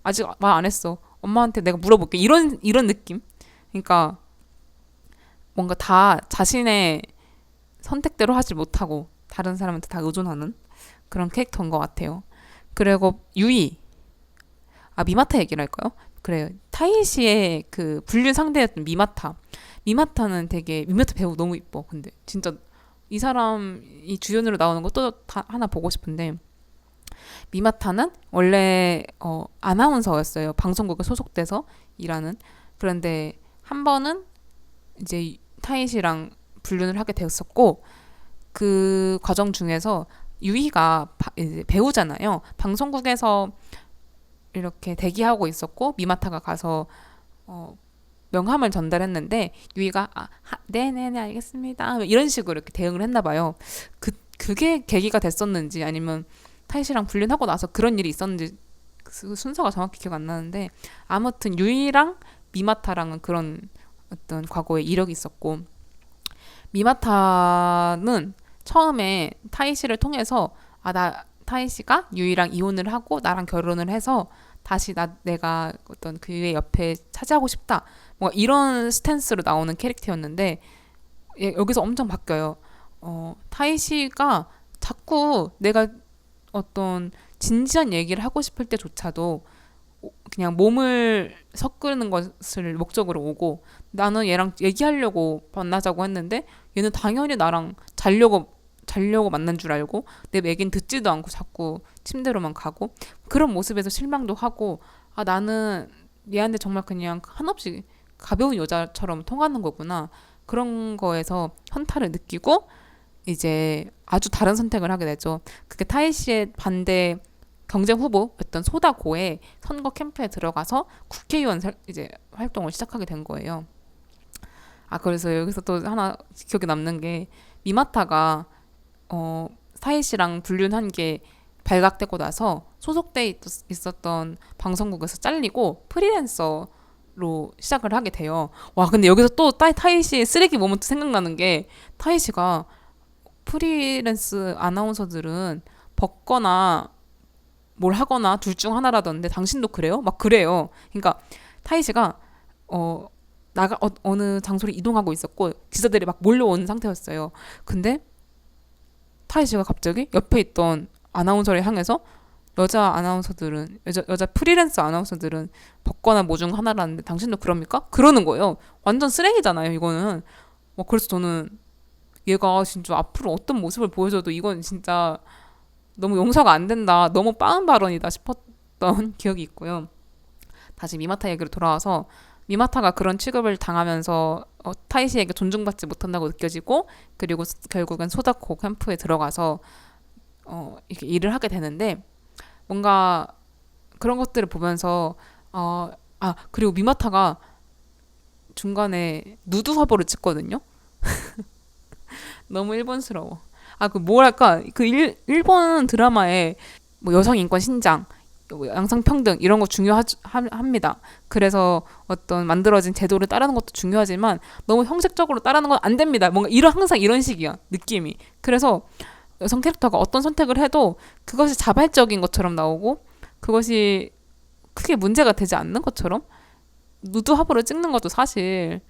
아직 말 안 했어 엄마한테 내가 물어볼게 이런 느낌. 그러니까 뭔가 다 자신의 선택대로 하지 못하고 다른 사람한테 다 의존하는 그런 캐릭터인 것 같아요. 그리고 유이 미마타 얘기를 할까요? 그래요. 타이시의 그 불륜 상대였던 미마타는 되게 미마타 배우 너무 이뻐. 근데 진짜 이 사람이 주연으로 나오는 것도 하나 보고 싶은데 미마타는 원래 아나운서였어요. 방송국에 소속돼서 일하는. 그런데 한 번은 이제 타이시랑 불륜을 하게 되었었고 그 과정 중에서 유이가 이제 배우잖아요. 방송국에서 이렇게 대기하고 있었고 미마타가 가서 명함을 전달했는데 유이가 네네네 알겠습니다 이런 식으로 이렇게 대응을 했나 봐요. 그게 계기가 됐었는지 아니면 타이시랑 불륜하고 나서 그런 일이 있었는지 그 순서가 정확히 기억 안 나는데 아무튼 유이랑 미마타랑은 그런 어떤 과거에 이력이 있었고 미마타는 처음에 타이시를 통해서 타이시가 유이랑 이혼을 하고 나랑 결혼을 해서 다시 내가 어떤 그의 옆에 차지하고 싶다. 뭐 이런 스탠스로 나오는 캐릭터였는데 여기서 엄청 바뀌어요. 타이시가 자꾸 내가 어떤 진지한 얘기를 하고 싶을 때조차도 그냥 몸을 섞는 것을 목적으로 오고 나는 얘랑 얘기하려고 만나자고 했는데 얘는 당연히 나랑 자려고 만난 줄 알고 내 얘기는 듣지도 않고 자꾸 침대로만 가고 그런 모습에서 실망도 하고 나는 얘한테 정말 그냥 한없이 가벼운 여자처럼 통하는 거구나 그런 거에서 현타를 느끼고 이제 아주 다른 선택을 하게 되죠. 그게 타이시의 반대 경쟁 후보였던 소다고의 선거 캠프에 들어가서 국회의원 이제 활동을 시작하게 된 거예요. 그래서 여기서 또 하나 기억에 남는 게 미마타가 타이시랑 불륜한 게 발각되고 나서 소속돼 있었던 방송국에서 잘리고 프리랜서로 시작을 하게 돼요. 와 근데 여기서 또 타이시의 쓰레기 모먼트 생각나는 게 타이시가 프리랜스 아나운서들은 벗거나 뭘 하거나 둘 중 하나라던데 당신도 그래요? 막 그래요. 그러니까 타이시가 어느 장소로 이동하고 있었고 기자들이 막 몰려온 상태였어요. 근데 타이시가 갑자기 옆에 있던 아나운서를 향해서 여자 프리랜서 아나운서들은 벗거나 뭐 중 하나라는데 당신도 그럽니까? 그러는 거예요. 완전 쓰레기잖아요, 이거는. 그래서 저는 얘가 진짜 앞으로 어떤 모습을 보여줘도 이건 진짜 너무 용서가 안 된다. 너무 빠은 발언이다 싶었던 기억이 있고요. 다시 미마타 얘기로 돌아와서 미마타가 그런 취급을 당하면서 타이시에게 존중받지 못한다고 느껴지고 그리고 결국엔 소다코 캠프에 들어가서 이렇게 일을 하게 되는데 뭔가 그런 것들을 보면서 그리고 미마타가 중간에 누드 화보를 찍거든요. 너무 일본스러워. 그 뭐랄까 그 일본 드라마에 뭐 여성 인권 신장 양성평등 이런 거 중요합니다. 그래서 어떤 만들어진 제도를 따르는 것도 중요하지만 너무 형식적으로 따르는 건 안 됩니다. 뭔가 항상 이런 식이야 느낌이. 그래서 여성 캐릭터가 어떤 선택을 해도 그것이 자발적인 것처럼 나오고 그것이 크게 문제가 되지 않는 것처럼 누드 화보를 찍는 것도 사실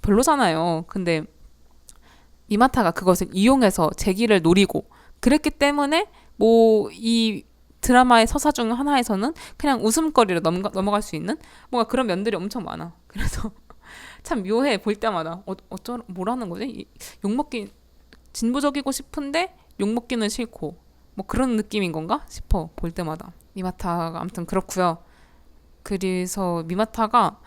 별로잖아요. 근데 이마타가 그것을 이용해서 재기를 노리고 그랬기 때문에 뭐 이 드라마의 서사 중 하나에서는 그냥 웃음거리로 넘어갈 수 있는 뭔가 그런 면들이 엄청 많아. 그래서 참 묘해 볼 때마다 뭐라는 거지? 욕먹기 진보적이고 싶은데 욕먹기는 싫고 뭐 그런 느낌인 건가 싶어 볼 때마다. 미마타가 아무튼 그렇고요. 그래서 미마타가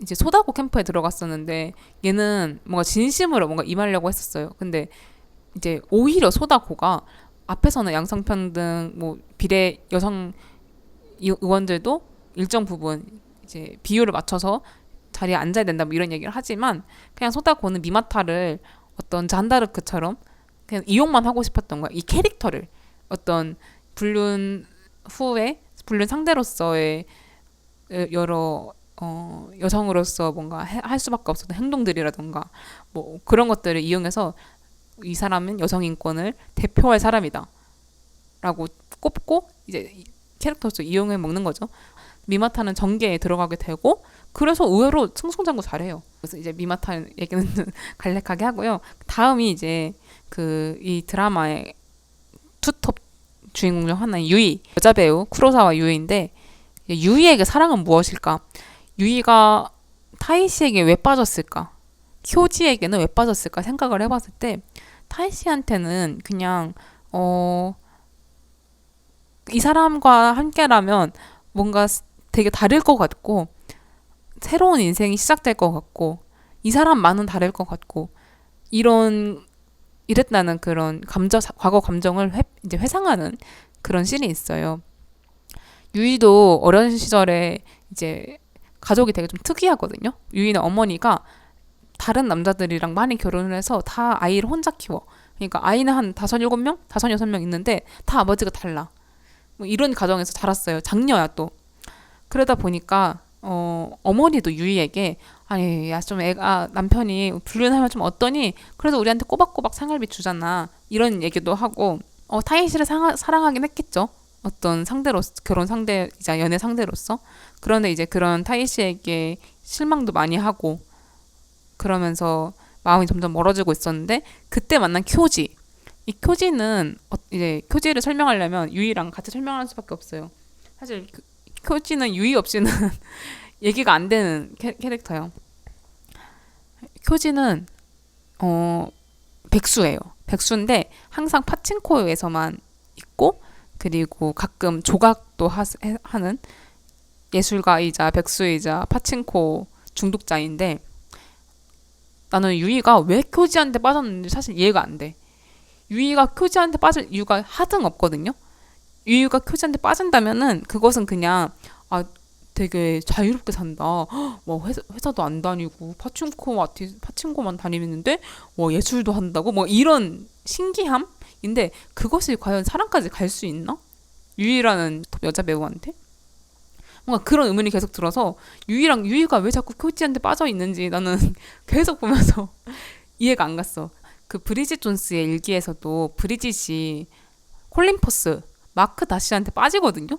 이제 소다고 캠프에 들어갔었는데 얘는 뭔가 진심으로 뭔가 임하려고 했었어요. 근데 이제 오히려 소다고가 앞에서는 양성평등 뭐 비례 여성 의원들도 일정 부분 이제 비율을 맞춰서 자리에 앉아야 된다 뭐 이런 얘기를 하지만 그냥 소다고는 미마타를 어떤 잔다르크처럼 그냥 이용만 하고 싶었던 거야. 이 캐릭터를 어떤 불륜 후에 불륜 상대로서의 여러 여성으로서 뭔가 할 수밖에 없었던 행동들이라던가 뭐 그런 것들을 이용해서 이 사람은 여성 인권을 대표할 사람이다 라고 꼽고 이제 캐릭터로서 이용해 먹는 거죠. 미마타는 정계에 들어가게 되고 그래서 의외로 승승장구 잘해요. 그래서 이제 미마타 얘기는 간략하게 하고요. 다음이 이제 그 이 드라마의 투톱 주인공 중 하나인 유이, 여자 배우 쿠로사와 유이인데 유이에게 사랑은 무엇일까? 유이가 타이시에게 왜 빠졌을까? 쿄지에게는 왜 빠졌을까 생각을 해봤을 때 타이시한테는 그냥 이 사람과 함께라면 뭔가 되게 다를 것 같고 새로운 인생이 시작될 것 같고 이 사람만은 다를 것 같고 이랬다는 그런 과거 감정을 이제 회상하는 그런 씬이 있어요. 유이도 어린 시절에 이제 가족이 되게 좀 특이하거든요. 유이는 어머니가 다른 남자들이랑 많이 결혼을 해서 다 아이를 혼자 키워. 그러니까 아이는 한 5, 7명? 5, 6명 있는데 다 아버지가 달라. 뭐 이런 가정에서 자랐어요. 장녀야 또. 그러다 보니까 어머니도 유이에게 아니 야 좀 애가 남편이 불륜하면 좀 어떠니? 그래서 우리한테 꼬박꼬박 생활비 주잖아. 이런 얘기도 하고 타이시를 사랑하긴 했겠죠. 어떤 상대로서 결혼 상대이자 연애 상대로서. 그런데 이제 그런 타이시에게 실망도 많이 하고 그러면서 마음이 점점 멀어지고 있었는데 그때 만난 쿄지. 이 쿄지는 이제 쿄지를 설명하려면 유이랑 같이 설명할 수밖에 없어요. 사실 쿄지는 유이 없이는 얘기가 안 되는 캐릭터예요. 쿄지는 백수예요. 백수인데 항상 파친코에서만 있고 그리고 가끔 조각도 하는 예술가이자 백수이자 파친코 중독자인데 나는 유이가 왜 쿄지한테 빠졌는지 사실 이해가 안 돼. 유이가 쿄지한테 빠질 이유가 하등 없거든요. 유이가 쿄지한테 빠진다면은 그것은 그냥 되게 자유롭게 산다. 뭐 회사도 안 다니고 파친코만 다니는데 뭐 예술도 한다고 뭐 이런 신기함인데 그것이 과연 사랑까지 갈 수 있나? 유이라는 여자 배우한테? 뭔가 그런 의문이 계속 들어서 유이가 왜 자꾸 쿄지한테 빠져 있는지 나는 계속 보면서 이해가 안 갔어. 그 브리짓 존스의 일기에서도 브리짓이 콜린 퍼스, 마크 다시한테 빠지거든요.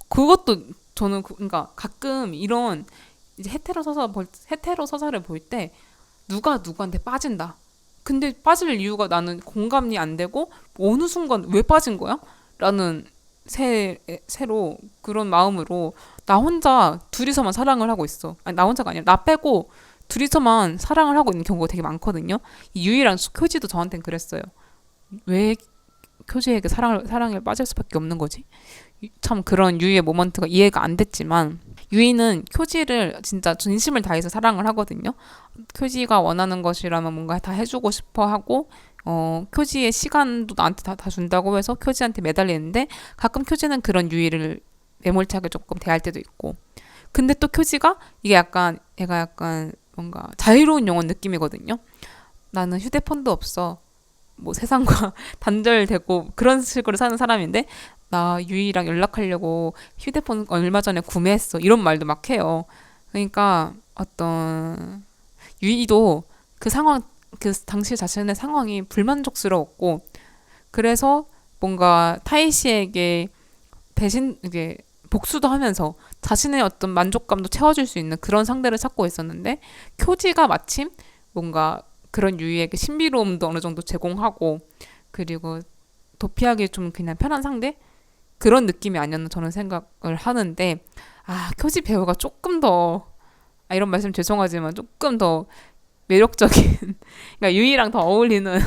그것도 저는 그러니까 가끔 이런 이제 헤테로 서사를 볼 때 누가 누구한테 빠진다. 근데 빠질 이유가 나는 공감이 안 되고 어느 순간 왜 빠진 거야? 라는 새로 그런 마음으로 나 혼자 둘이서만 사랑을 하고 있어. 아니 나 혼자가 아니라 나 빼고 둘이서만 사랑을 하고 있는 경우가 되게 많거든요. 이 유이랑 쿄지도 저한테는 그랬어요. 왜 쿄지에게 사랑에 빠질 수밖에 없는 거지? 참 그런 유이의 모먼트가 이해가 안 됐지만 유이는 쿄지를 진짜 진심을 다해서 사랑을 하거든요. 쿄지가 원하는 것이라면 뭔가 다 해주고 싶어 하고 쿄지의 시간도 나한테 다 준다고 해서 쿄지한테 매달리는데 가끔 쿄지는 그런 유이를 매몰차게 조금 대할 때도 있고 근데 또 쿄지가 얘가 약간 뭔가 자유로운 영혼 느낌이거든요. 나는 휴대폰도 없어. 뭐 세상과 단절되고 그런 식으로 사는 사람인데 나 유이랑 연락하려고 휴대폰 얼마 전에 구매했어. 이런 말도 막 해요. 그러니까 어떤 유이도 그 상황 그 당시 자신의 상황이 불만족스러웠고 그래서 뭔가 타이시에게 이게 복수도 하면서 자신의 어떤 만족감도 채워줄 수 있는 그런 상대를 찾고 있었는데 쿄지가 마침 뭔가 그런 유이에게 신비로움도 어느 정도 제공하고 그리고 도피하기 좀 그냥 편한 상대? 그런 느낌이 아니었나 저는 생각을 하는데 쿄지 배우가 조금 더 이런 말씀 죄송하지만 조금 더 매력적인 그러니까 유이랑 더 어울리는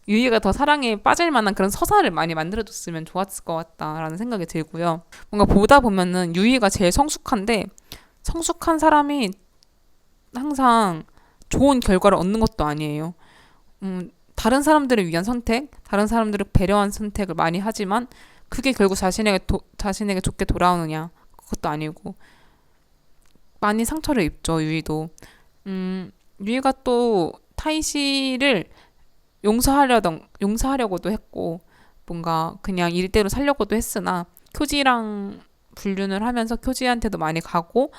유이가 더 사랑에 빠질 만한 그런 서사를 많이 만들어줬으면 좋았을 것 같다라는 생각이 들고요. 뭔가 보다 보면은 유이가 제일 성숙한데 성숙한 사람이 항상 좋은 결과를 얻는 것도 아니에요. 다른 사람들을 위한 선택, 다른 사람들을 배려한 선택을 많이 하지만 그게 결국 자신에게 좋게 돌아오느냐? 그것도 아니고 많이 상처를 입죠, 유이도. 유이가 또 타이시를 용서하려고도 했고 뭔가 그냥 일대로 살려고도 했으나 쿄지랑 불륜을 하면서 쿄지한테도 많이 가고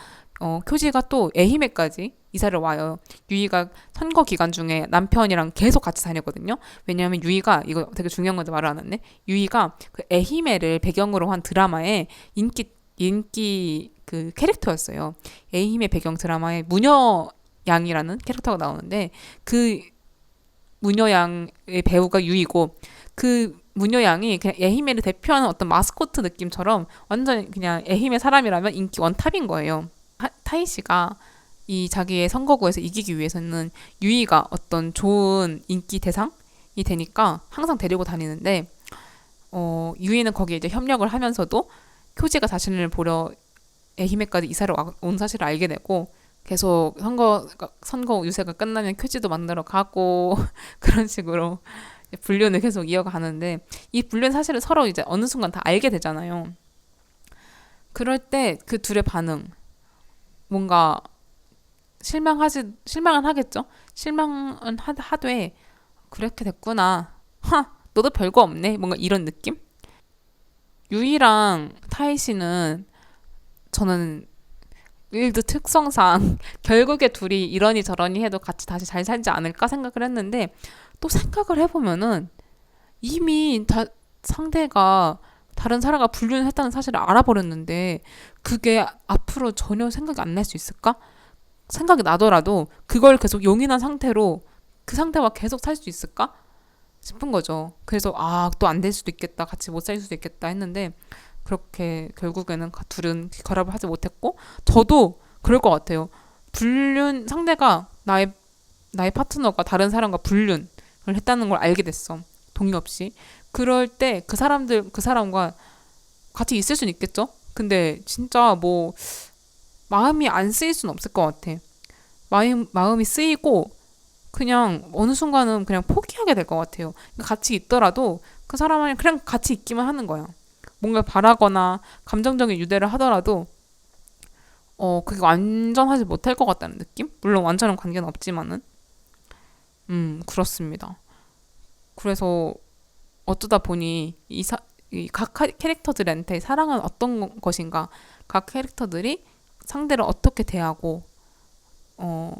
쿄지가 또 에히메까지 이사를 와요. 유이가 선거 기간 중에 남편이랑 계속 같이 다녔거든요. 왜냐하면 유이가 이거 되게 중요한 건데 말을 안 했네. 유이가 그 에히메를 배경으로 한 드라마의 인기 그 캐릭터였어요. 에히메 배경 드라마에 무녀 양이라는 캐릭터가 나오는데 그 무녀 양의 배우가 유이고 그 무녀 양이 그냥 에히메를 대표하는 어떤 마스코트 느낌처럼 완전 그냥 에히메 사람이라면 인기 원탑인 거예요. 타이 씨가 이 자기의 선거구에서 이기기 위해서는 유이가 어떤 좋은 인기 대상이 되니까 항상 데리고 다니는데 유이는 거기에 이제 협력을 하면서도 쿄지가 자신을 보러 에히메까지 이사를 온 사실을 알게 되고 계속 선거 유세가 끝나면 쿄지도 만나러 가고 그런 식으로 불륜을 계속 이어가는데 이 불륜 사실을 서로 이제 어느 순간 다 알게 되잖아요. 그럴 때 그 둘의 반응 뭔가 실망은 하겠죠. 실망은 하되 그렇게 됐구나. 너도 별거 없네. 뭔가 이런 느낌? 유이랑 타이 씨는 저는 일도 특성상 결국에 둘이 이러니 저러니 해도 같이 다시 잘 살지 않을까 생각을 했는데 또 생각을 해보면은 이미 상대가 다른 사람과 불륜했다는 사실을 알아버렸는데 그게 앞으로 전혀 생각이 안 날 수 있을까? 생각이 나더라도 그걸 계속 용인한 상태로 그 상태와 계속 살 수 있을까? 싶은 거죠. 그래서 또 안 될 수도 있겠다. 같이 못 살 수도 있겠다 했는데 그렇게 결국에는 둘은 결합을 하지 못했고 저도 그럴 것 같아요. 상대가 나의 파트너가 다른 사람과 불륜을 했다는 걸 알게 됐어. 동의 없이. 그럴 때 그 사람과 같이 있을 수는 있겠죠? 근데 진짜 뭐 마음이 안 쓰일 수는 없을 것 같아. 마음이 쓰이고 그냥 어느 순간은 그냥 포기하게 될 것 같아요. 같이 있더라도 그 사람은 그냥 같이 있기만 하는 거야. 뭔가 바라거나 감정적인 유대를 하더라도 그게 완전하지 못할 것 같다는 느낌? 물론 완전한 관계는 없지만은 그렇습니다. 그래서 어쩌다 보니 각 캐릭터들한테 사랑은 어떤 것인가, 각 캐릭터들이 상대를 어떻게 대하고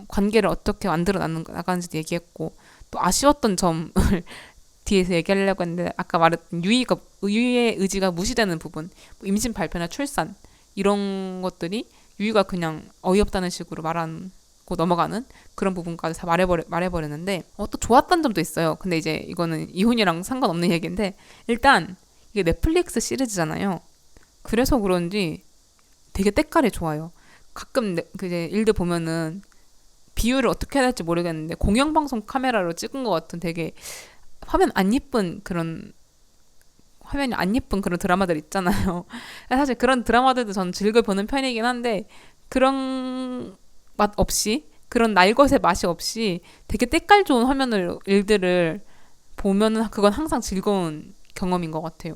관계를 어떻게 만들어 나가는지 얘기했고 또 아쉬웠던 점을 뒤에서 얘기하려고 했는데 아까 말했던 유이의 의지가 무시되는 부분, 뭐 임신 발표나 출산 이런 것들이 유이가 그냥 어이없다는 식으로 말하고 넘어가는 그런 부분까지 다 말해버렸는데 또 좋았던 점도 있어요. 근데 이제 이거는 이혼이랑 상관없는 얘기인데 일단 이게 넷플릭스 시리즈잖아요. 그래서 그런지 되게 때깔이 좋아요. 가끔 그제 일들 보면은 비율을 어떻게 해야 될지 모르겠는데 공영방송 카메라로 찍은 것 같은 되게 화면이 안 예쁜 그런 드라마들 있잖아요. 사실 그런 드라마들도 저는 즐겨 보는 편이긴 한데 그런 맛 없이 그런 날것의 맛이 없이 되게 때깔 좋은 일들을 보면은 그건 항상 즐거운 경험인 것 같아요.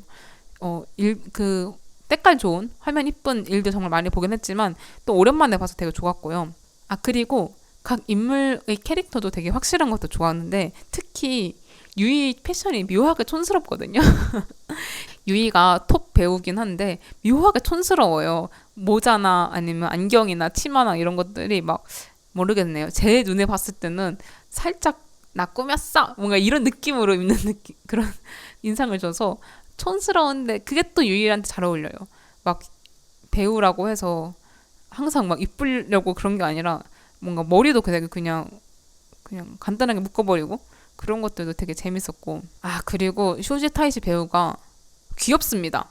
그 때깔 좋은 화면 이쁜 일들 정말 많이 보긴 했지만 또 오랜만에 봐서 되게 좋았고요. 그리고 각 인물의 캐릭터도 되게 확실한 것도 좋았는데 특히 유이 패션이 묘하게 촌스럽거든요. 유이가 톱 배우긴 한데 묘하게 촌스러워요. 모자나 아니면 안경이나 치마나 이런 것들이 막 모르겠네요. 제 눈에 봤을 때는 살짝 나 꾸몄어 뭔가 이런 느낌으로 입는 그런 인상을 줘서 촌스러운데 그게 또 유이한테 잘 어울려요. 막 배우라고 해서 항상 막 이쁘려고 그런 게 아니라 뭔가 머리도 되게 그냥 간단하게 묶어버리고 그런 것들도 되게 재밌었고 그리고 쇼지 타이시 배우가 귀엽습니다.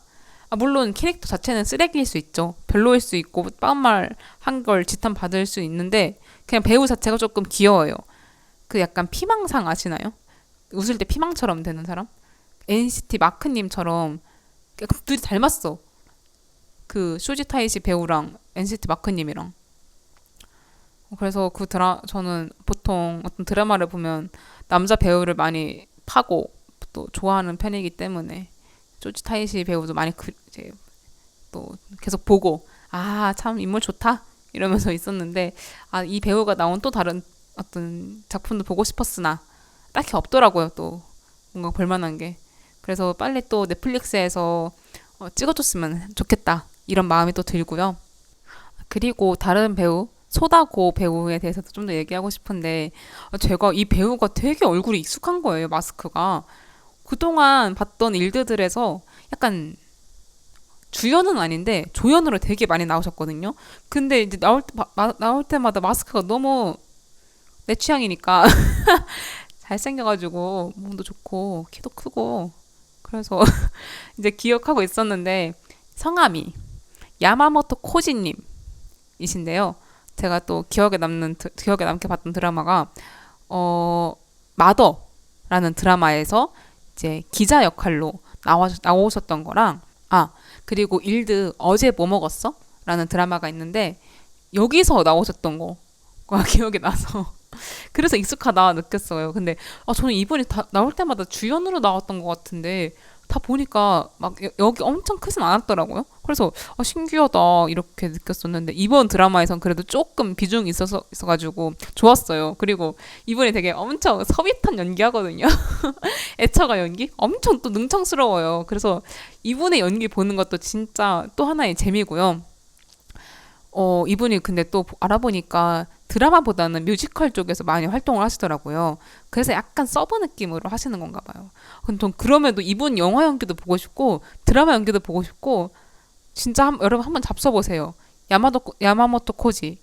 물론 캐릭터 자체는 쓰레기일 수 있죠. 별로일 수 있고 뻔말 한 걸 지탄 받을 수 있는데 그냥 배우 자체가 조금 귀여워요. 그 약간 피망상 아시나요? 웃을 때 피망처럼 되는 사람? NCT 마크님처럼 둘이 닮았어. 그 쇼지 타이시 배우랑 NCT 마크님이랑 그래서 저는 보통 어떤 드라마를 보면 남자 배우를 많이 파고 또 좋아하는 편이기 때문에 조지 타이시 배우도 많이 이제 또 계속 보고 아, 참 인물 좋다 이러면서 있었는데 아, 이 배우가 나온 또 다른 어떤 작품도 보고 싶었으나 딱히 없더라고요. 또 뭔가 볼만한 게. 그래서 빨리 또 넷플릭스에서 찍어줬으면 좋겠다 이런 마음이 또 들고요. 그리고 다른 배우 소다고 배우에 대해서도 좀 더 얘기하고 싶은데 제가 이 배우가 되게 얼굴이 익숙한 거예요. 마스크가. 그동안 봤던 일들에서 약간 주연은 아닌데 조연으로 되게 많이 나오셨거든요. 근데 이제 나올 때마다 마스크가 너무 내 취향이니까 잘생겨가지고 몸도 좋고 키도 크고 그래서 이제 기억하고 있었는데 성함이 야마모토 코지님이신데요. 제가 또 기억에 남게 봤던 드라마가 어 마더라는 드라마에서 이제 기자 역할로 나오셨던 거랑 아 그리고 일드 어제 뭐 먹었어? 라는 드라마가 있는데 여기서 나오셨던 거가 기억이 나서 그래서 익숙하다 느꼈어요. 근데 저는 이분이 다 나올 때마다 주연으로 나왔던 것 같은데 다 보니까 막 여기 엄청 크진 않았더라고요. 그래서 신기하다 이렇게 느꼈었는데 이번 드라마에선 그래도 조금 비중이 있어가지고 좋았어요. 그리고 이분이 되게 엄청 서비탄 연기하거든요. 애처가 연기 엄청 또 능청스러워요. 그래서 이분의 연기 보는 것도 진짜 또 하나의 재미고요. 이분이 근데 또 알아보니까 드라마보다는 뮤지컬 쪽에서 많이 활동을 하시더라고요. 그래서 약간 서브 느낌으로 하시는 건가 봐요. 근데 전 그럼에도 이분 영화 연기도 보고 싶고 드라마 연기도 보고 싶고 진짜 여러분 한번 잡숴보세요. 야마모토 코지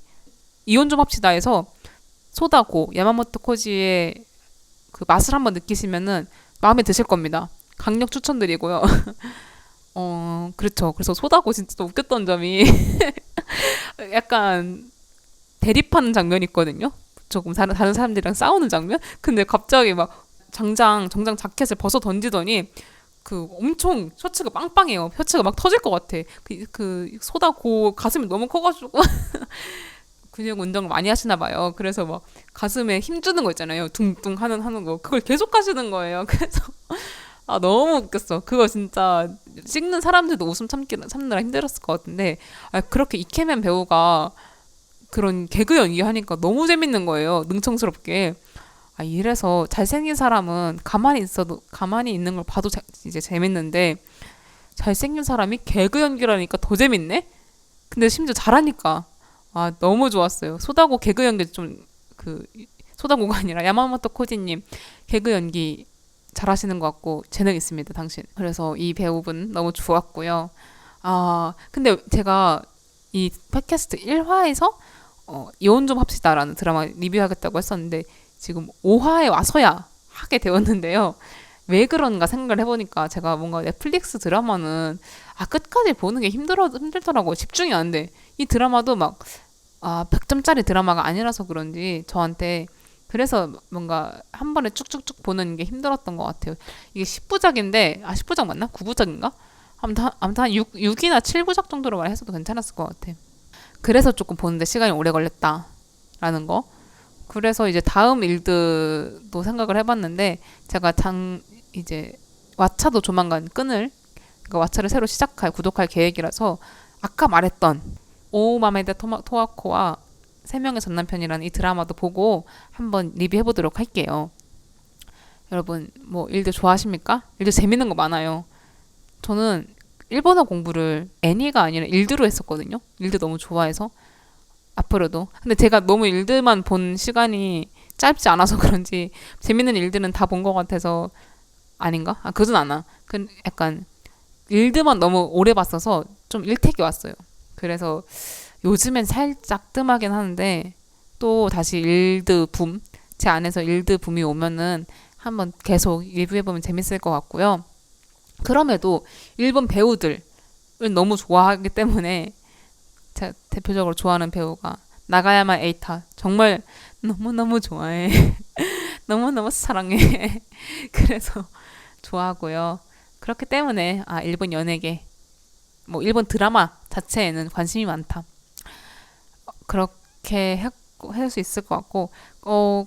이혼 좀 합시다에서 소다고 야마모토 코지의 그 맛을 한번 느끼시면은 마음에 드실 겁니다. 강력 추천드리고요. 그렇죠. 그래서 소다고 진짜 또 웃겼던 점이 약간 대립하는 장면이 있거든요. 조금 다른 사람들이랑 싸우는 장면? 근데 갑자기 막 정장 자켓을 벗어 던지더니 그 엄청 셔츠가 빵빵해요. 셔츠가 막 터질 것 같아. 그 소다고 가슴이 너무 커가지고 근육 운동을 많이 하시나 봐요. 그래서 막 가슴에 힘 주는 거 있잖아요. 둥둥 하는 거. 그걸 계속 하시는 거예요. 그래서 너무 웃겼어. 그거 진짜 찍는 사람들도 웃음 참느라 힘들었을 것 같은데 그렇게 이케맨 배우가 그런 개그 연기하니까 너무 재밌는 거예요. 능청스럽게. 이래서 잘생긴 사람은 가만히 있는 걸 봐도 이제 재밌는데 잘생긴 사람이 개그 연기라니까 더 재밌네? 근데 심지어 잘하니까 너무 좋았어요. 소다고 개그 연기 소다고가 아니라 야마모토 코지님 개그 연기 잘하시는 것 같고 재능 있습니다, 당신. 그래서 이 배우분 너무 좋았고요. 근데 제가 이 팟캐스트 1화에서 이혼 좀 합시다라는 드라마 리뷰하겠다고 했었는데 지금 5화에 와서야 하게 되었는데요. 왜 그런가 생각을 해보니까 제가 뭔가 넷플릭스 드라마는 끝까지 보는 게 힘들더라고요. 집중이 안 돼. 이 드라마도 막 100점짜리 드라마가 아니라서 그런지 저한테 그래서 뭔가 한 번에 쭉쭉쭉 보는 게 힘들었던 것 같아요. 이게 10부작인데 10부작 맞나? 9부작인가? 아무튼 한 6이나 7부작 정도로 해서도 괜찮았을 것 같아. 그래서 조금 보는데 시간이 오래 걸렸다라는 거. 그래서 이제 다음 일들도 생각을 해봤는데 제가 이제 왓챠도 조만간 그러니까 왓챠를 새로 구독할 계획이라서 아까 말했던 오마메데 토아코와 세 명의 전남편이라는 이 드라마도 보고 한번 리뷰해보도록 할게요. 여러분 뭐 일들 좋아하십니까? 일들 재밌는 거 많아요. 저는 일본어 공부를 애니가 아니라 일드로 했었거든요. 일드 너무 좋아해서 앞으로도. 근데 제가 너무 일드만 본 시간이 짧지 않아서 그런지 재밌는 일들은 다 본 것 같아서 아닌가? 그러진 않아. 약간 일드만 너무 오래 봤어서 좀 일택이 왔어요. 그래서 요즘엔 살짝 뜸하긴 하는데 또 다시 제 안에서 일드 붐이 오면은 한번 계속 리뷰해보면 재밌을 것 같고요. 그럼에도 일본 배우들을 너무 좋아하기 때문에 제가 대표적으로 좋아하는 배우가 나가야마 에이타. 정말 너무너무 좋아해. 너무너무 사랑해. 그래서 좋아하고요. 그렇기 때문에 일본 연예계 뭐 일본 드라마 자체에는 관심이 많다. 그렇게 할 수 있을 것 같고, 어,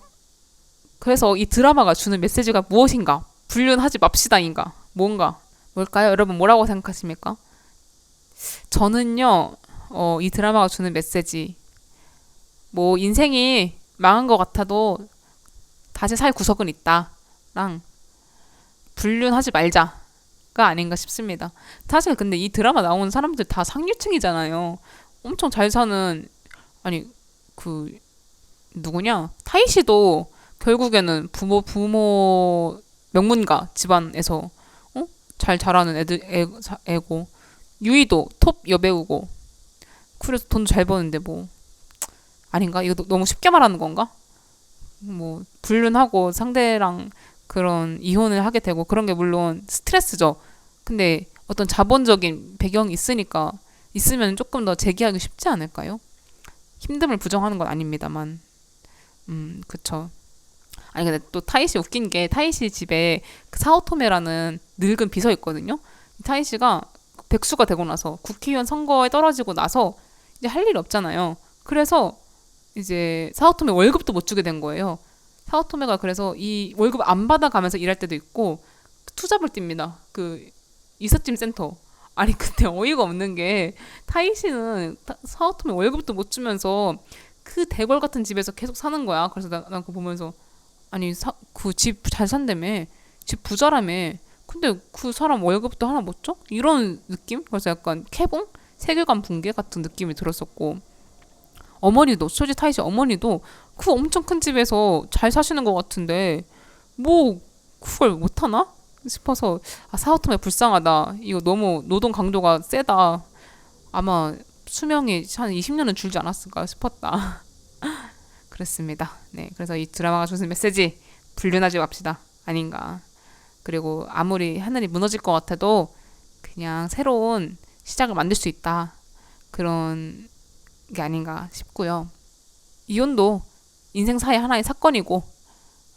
그래서 이 드라마가 주는 메시지가 무엇인가? 불륜하지 맙시다인가? 뭔가? 뭘까요? 여러분 뭐라고 생각하십니까? 저는요, 이 드라마가 주는 메시지, 뭐 인생이 망한 것 같아도 다시 살 구석은 있다랑 불륜하지 말자가 아닌가 싶습니다. 사실 근데 이 드라마 나오는 사람들 다 상류층이잖아요. 엄청 잘 사는, 아니 그 누구냐, 타이시도 결국에는 부모 명문가 집안에서 잘 자라는 애고, 유이도 톱 여배우고, 그래서 돈 잘 버는데 뭐 아닌가? 이거 너무 쉽게 말하는 건가? 뭐 불륜하고 상대랑 그런 이혼을 하게 되고 그런 게 물론 스트레스죠. 근데 어떤 자본적인 배경이 있으면 조금 더 재기하기 쉽지 않을까요? 힘듦을 부정하는 건 아닙니다만, 그쵸. 아니 근데 또 타이시 웃긴 게, 타이시 집에 그 사오토메라는 늙은 비서 있거든요. 타이시가 백수가 되고 나서, 국회의원 선거에 떨어지고 나서 이제 할 일이 없잖아요. 그래서 이제 사오토메 월급도 못 주게 된 거예요. 사오토메가 그래서 이 월급 안 받아가면서 일할 때도 있고, 투잡을 띱니다. 그 이삿짐 센터. 아니 근데 어이가 없는 게, 타이시는 사오토메 월급도 못 주면서 그 대궐 같은 집에서 계속 사는 거야. 그래서 난 그거 보면서, 아니 그 집 잘 산다며, 집 부자라며, 근데 그 사람 월급도 하나 못 줘? 이런 느낌? 그래서 약간 캐봉? 세계관 붕괴 같은 느낌이 들었었고, 어머니도, 쇼지 타이시 어머니도 그 엄청 큰 집에서 잘 사시는 것 같은데 뭐 그걸 못하나 싶어서, 아 사오토메 불쌍하다, 이거 너무 노동 강도가 세다, 아마 수명이 한 20년은 줄지 않았을까 싶었다. 그랬습니다. 네, 그래서 이 드라마가 주는 메시지, 불륜하지 맙시다 아닌가. 그리고 아무리 하늘이 무너질 것 같아도 그냥 새로운 시작을 만들 수 있다, 그런 게 아닌가 싶고요. 이혼도 인생사의 하나의 사건이고,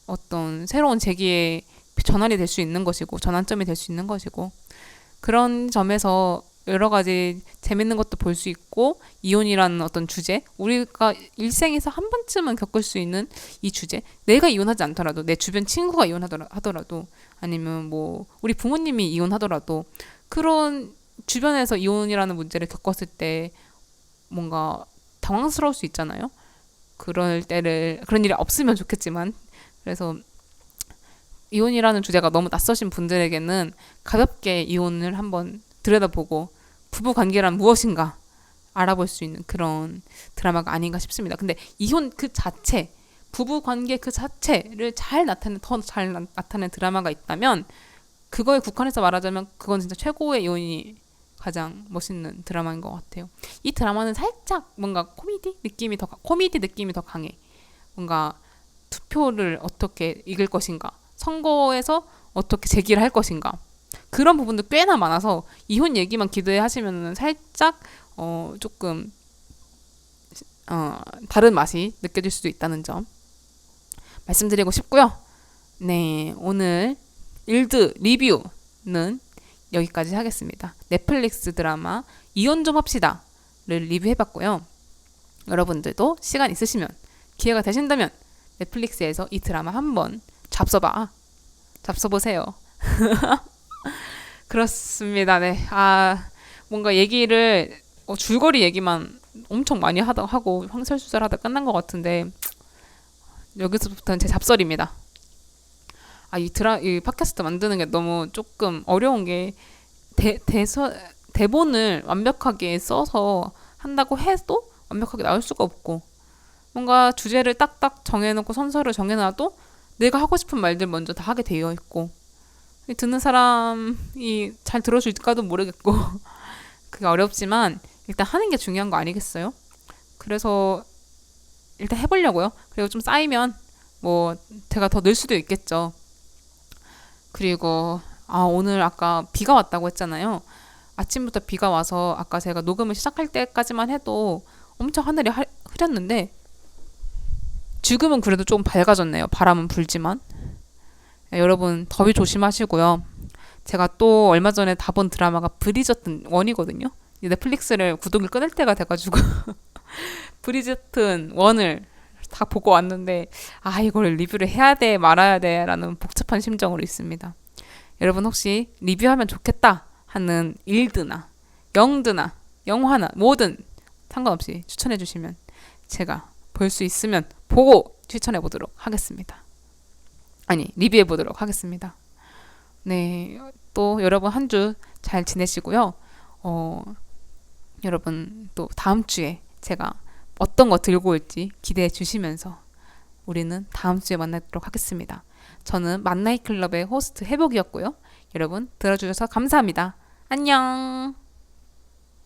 어떤 새로운 재기의 전환이 될 수 있는 것이고, 전환점이 될 수 있는 것이고, 그런 점에서 여러 가지 재밌는 것도 볼 수 있고, 이혼이라는 어떤 주제, 우리가 일생에서 한 번쯤은 겪을 수 있는 이 주제, 내가 이혼하지 않더라도 내 주변 친구가 이혼하더라도, 아니면 뭐 우리 부모님이 이혼하더라도, 그런 주변에서 이혼이라는 문제를 겪었을 때 뭔가 당황스러울 수 있잖아요. 그런 일이 없으면 좋겠지만, 그래서 이혼이라는 주제가 너무 낯서신 분들에게는 가볍게 이혼을 한번 들여다보고 부부 관계란 무엇인가 알아볼 수 있는 그런 드라마가 아닌가 싶습니다. 근데 이혼 그 자체, 부부 관계 그 자체를 더 잘 나타낸 드라마가 있다면, 그거에 국한해서 말하자면 그건 진짜 최고의 이혼이 가장 멋있는 드라마인 것 같아요. 이 드라마는 살짝 뭔가 코미디 느낌이 더 강해. 뭔가 투표를 어떻게 이길 것인가, 선거에서 어떻게 제기를 할 것인가, 그런 부분도 꽤나 많아서 이혼 얘기만 기대하시면 살짝 조금 다른 맛이 느껴질 수도 있다는 점 말씀드리고 싶고요. 네, 오늘 일드 리뷰는 여기까지 하겠습니다. 넷플릭스 드라마 이혼 좀 합시다를 리뷰해봤고요. 여러분들도 시간 있으시면, 기회가 되신다면 넷플릭스에서 이 드라마 한번 잡숴보세요. 그렇습니다. 네. 뭔가 얘기를 줄거리 얘기만 엄청 많이 하고 황설수설하다 끝난 것 같은데, 여기서부터는 제 잡설입니다. 이 팟캐스트 만드는 게 너무 조금 어려운 게, 대본을 완벽하게 써서 한다고 해도 완벽하게 나올 수가 없고, 뭔가 주제를 딱딱 정해놓고 선서를 정해놔도 내가 하고 싶은 말들 먼저 다 하게 되어 있고, 듣는 사람이 잘 들어줄까도 모르겠고 그게 어렵지만 일단 하는 게 중요한 거 아니겠어요? 그래서 일단 해보려고요. 그리고 좀 쌓이면 뭐 제가 더 늘 수도 있겠죠. 그리고 오늘 아까 비가 왔다고 했잖아요. 아침부터 비가 와서 아까 제가 녹음을 시작할 때까지만 해도 엄청 하늘이 흐렸는데, 지금은 그래도 조금 밝아졌네요. 바람은 불지만. 여러분 더위 조심하시고요. 제가 또 얼마 전에 다 본 드라마가 브리저튼 1이거든요. 넷플릭스를 구독을 끊을 때가 돼가지고 브리저튼 1을 다 보고 왔는데 이걸 리뷰를 해야 돼 말아야 돼 라는 복잡한 심정으로 있습니다. 여러분 혹시 리뷰하면 좋겠다 하는 일드나 영드나 영화나 뭐든 상관없이 추천해 주시면 제가 볼 수 있으면 보고 추천해 보도록 하겠습니다. 아니, 리뷰해 보도록 하겠습니다. 네, 또 여러분 한 주 잘 지내시고요. 여러분 또 다음 주에 제가 어떤 거 들고 올지 기대해 주시면서 우리는 다음 주에 만나도록 하겠습니다. 저는 만나이 클럽의 호스트 해복이었고요. 여러분 들어주셔서 감사합니다. 안녕.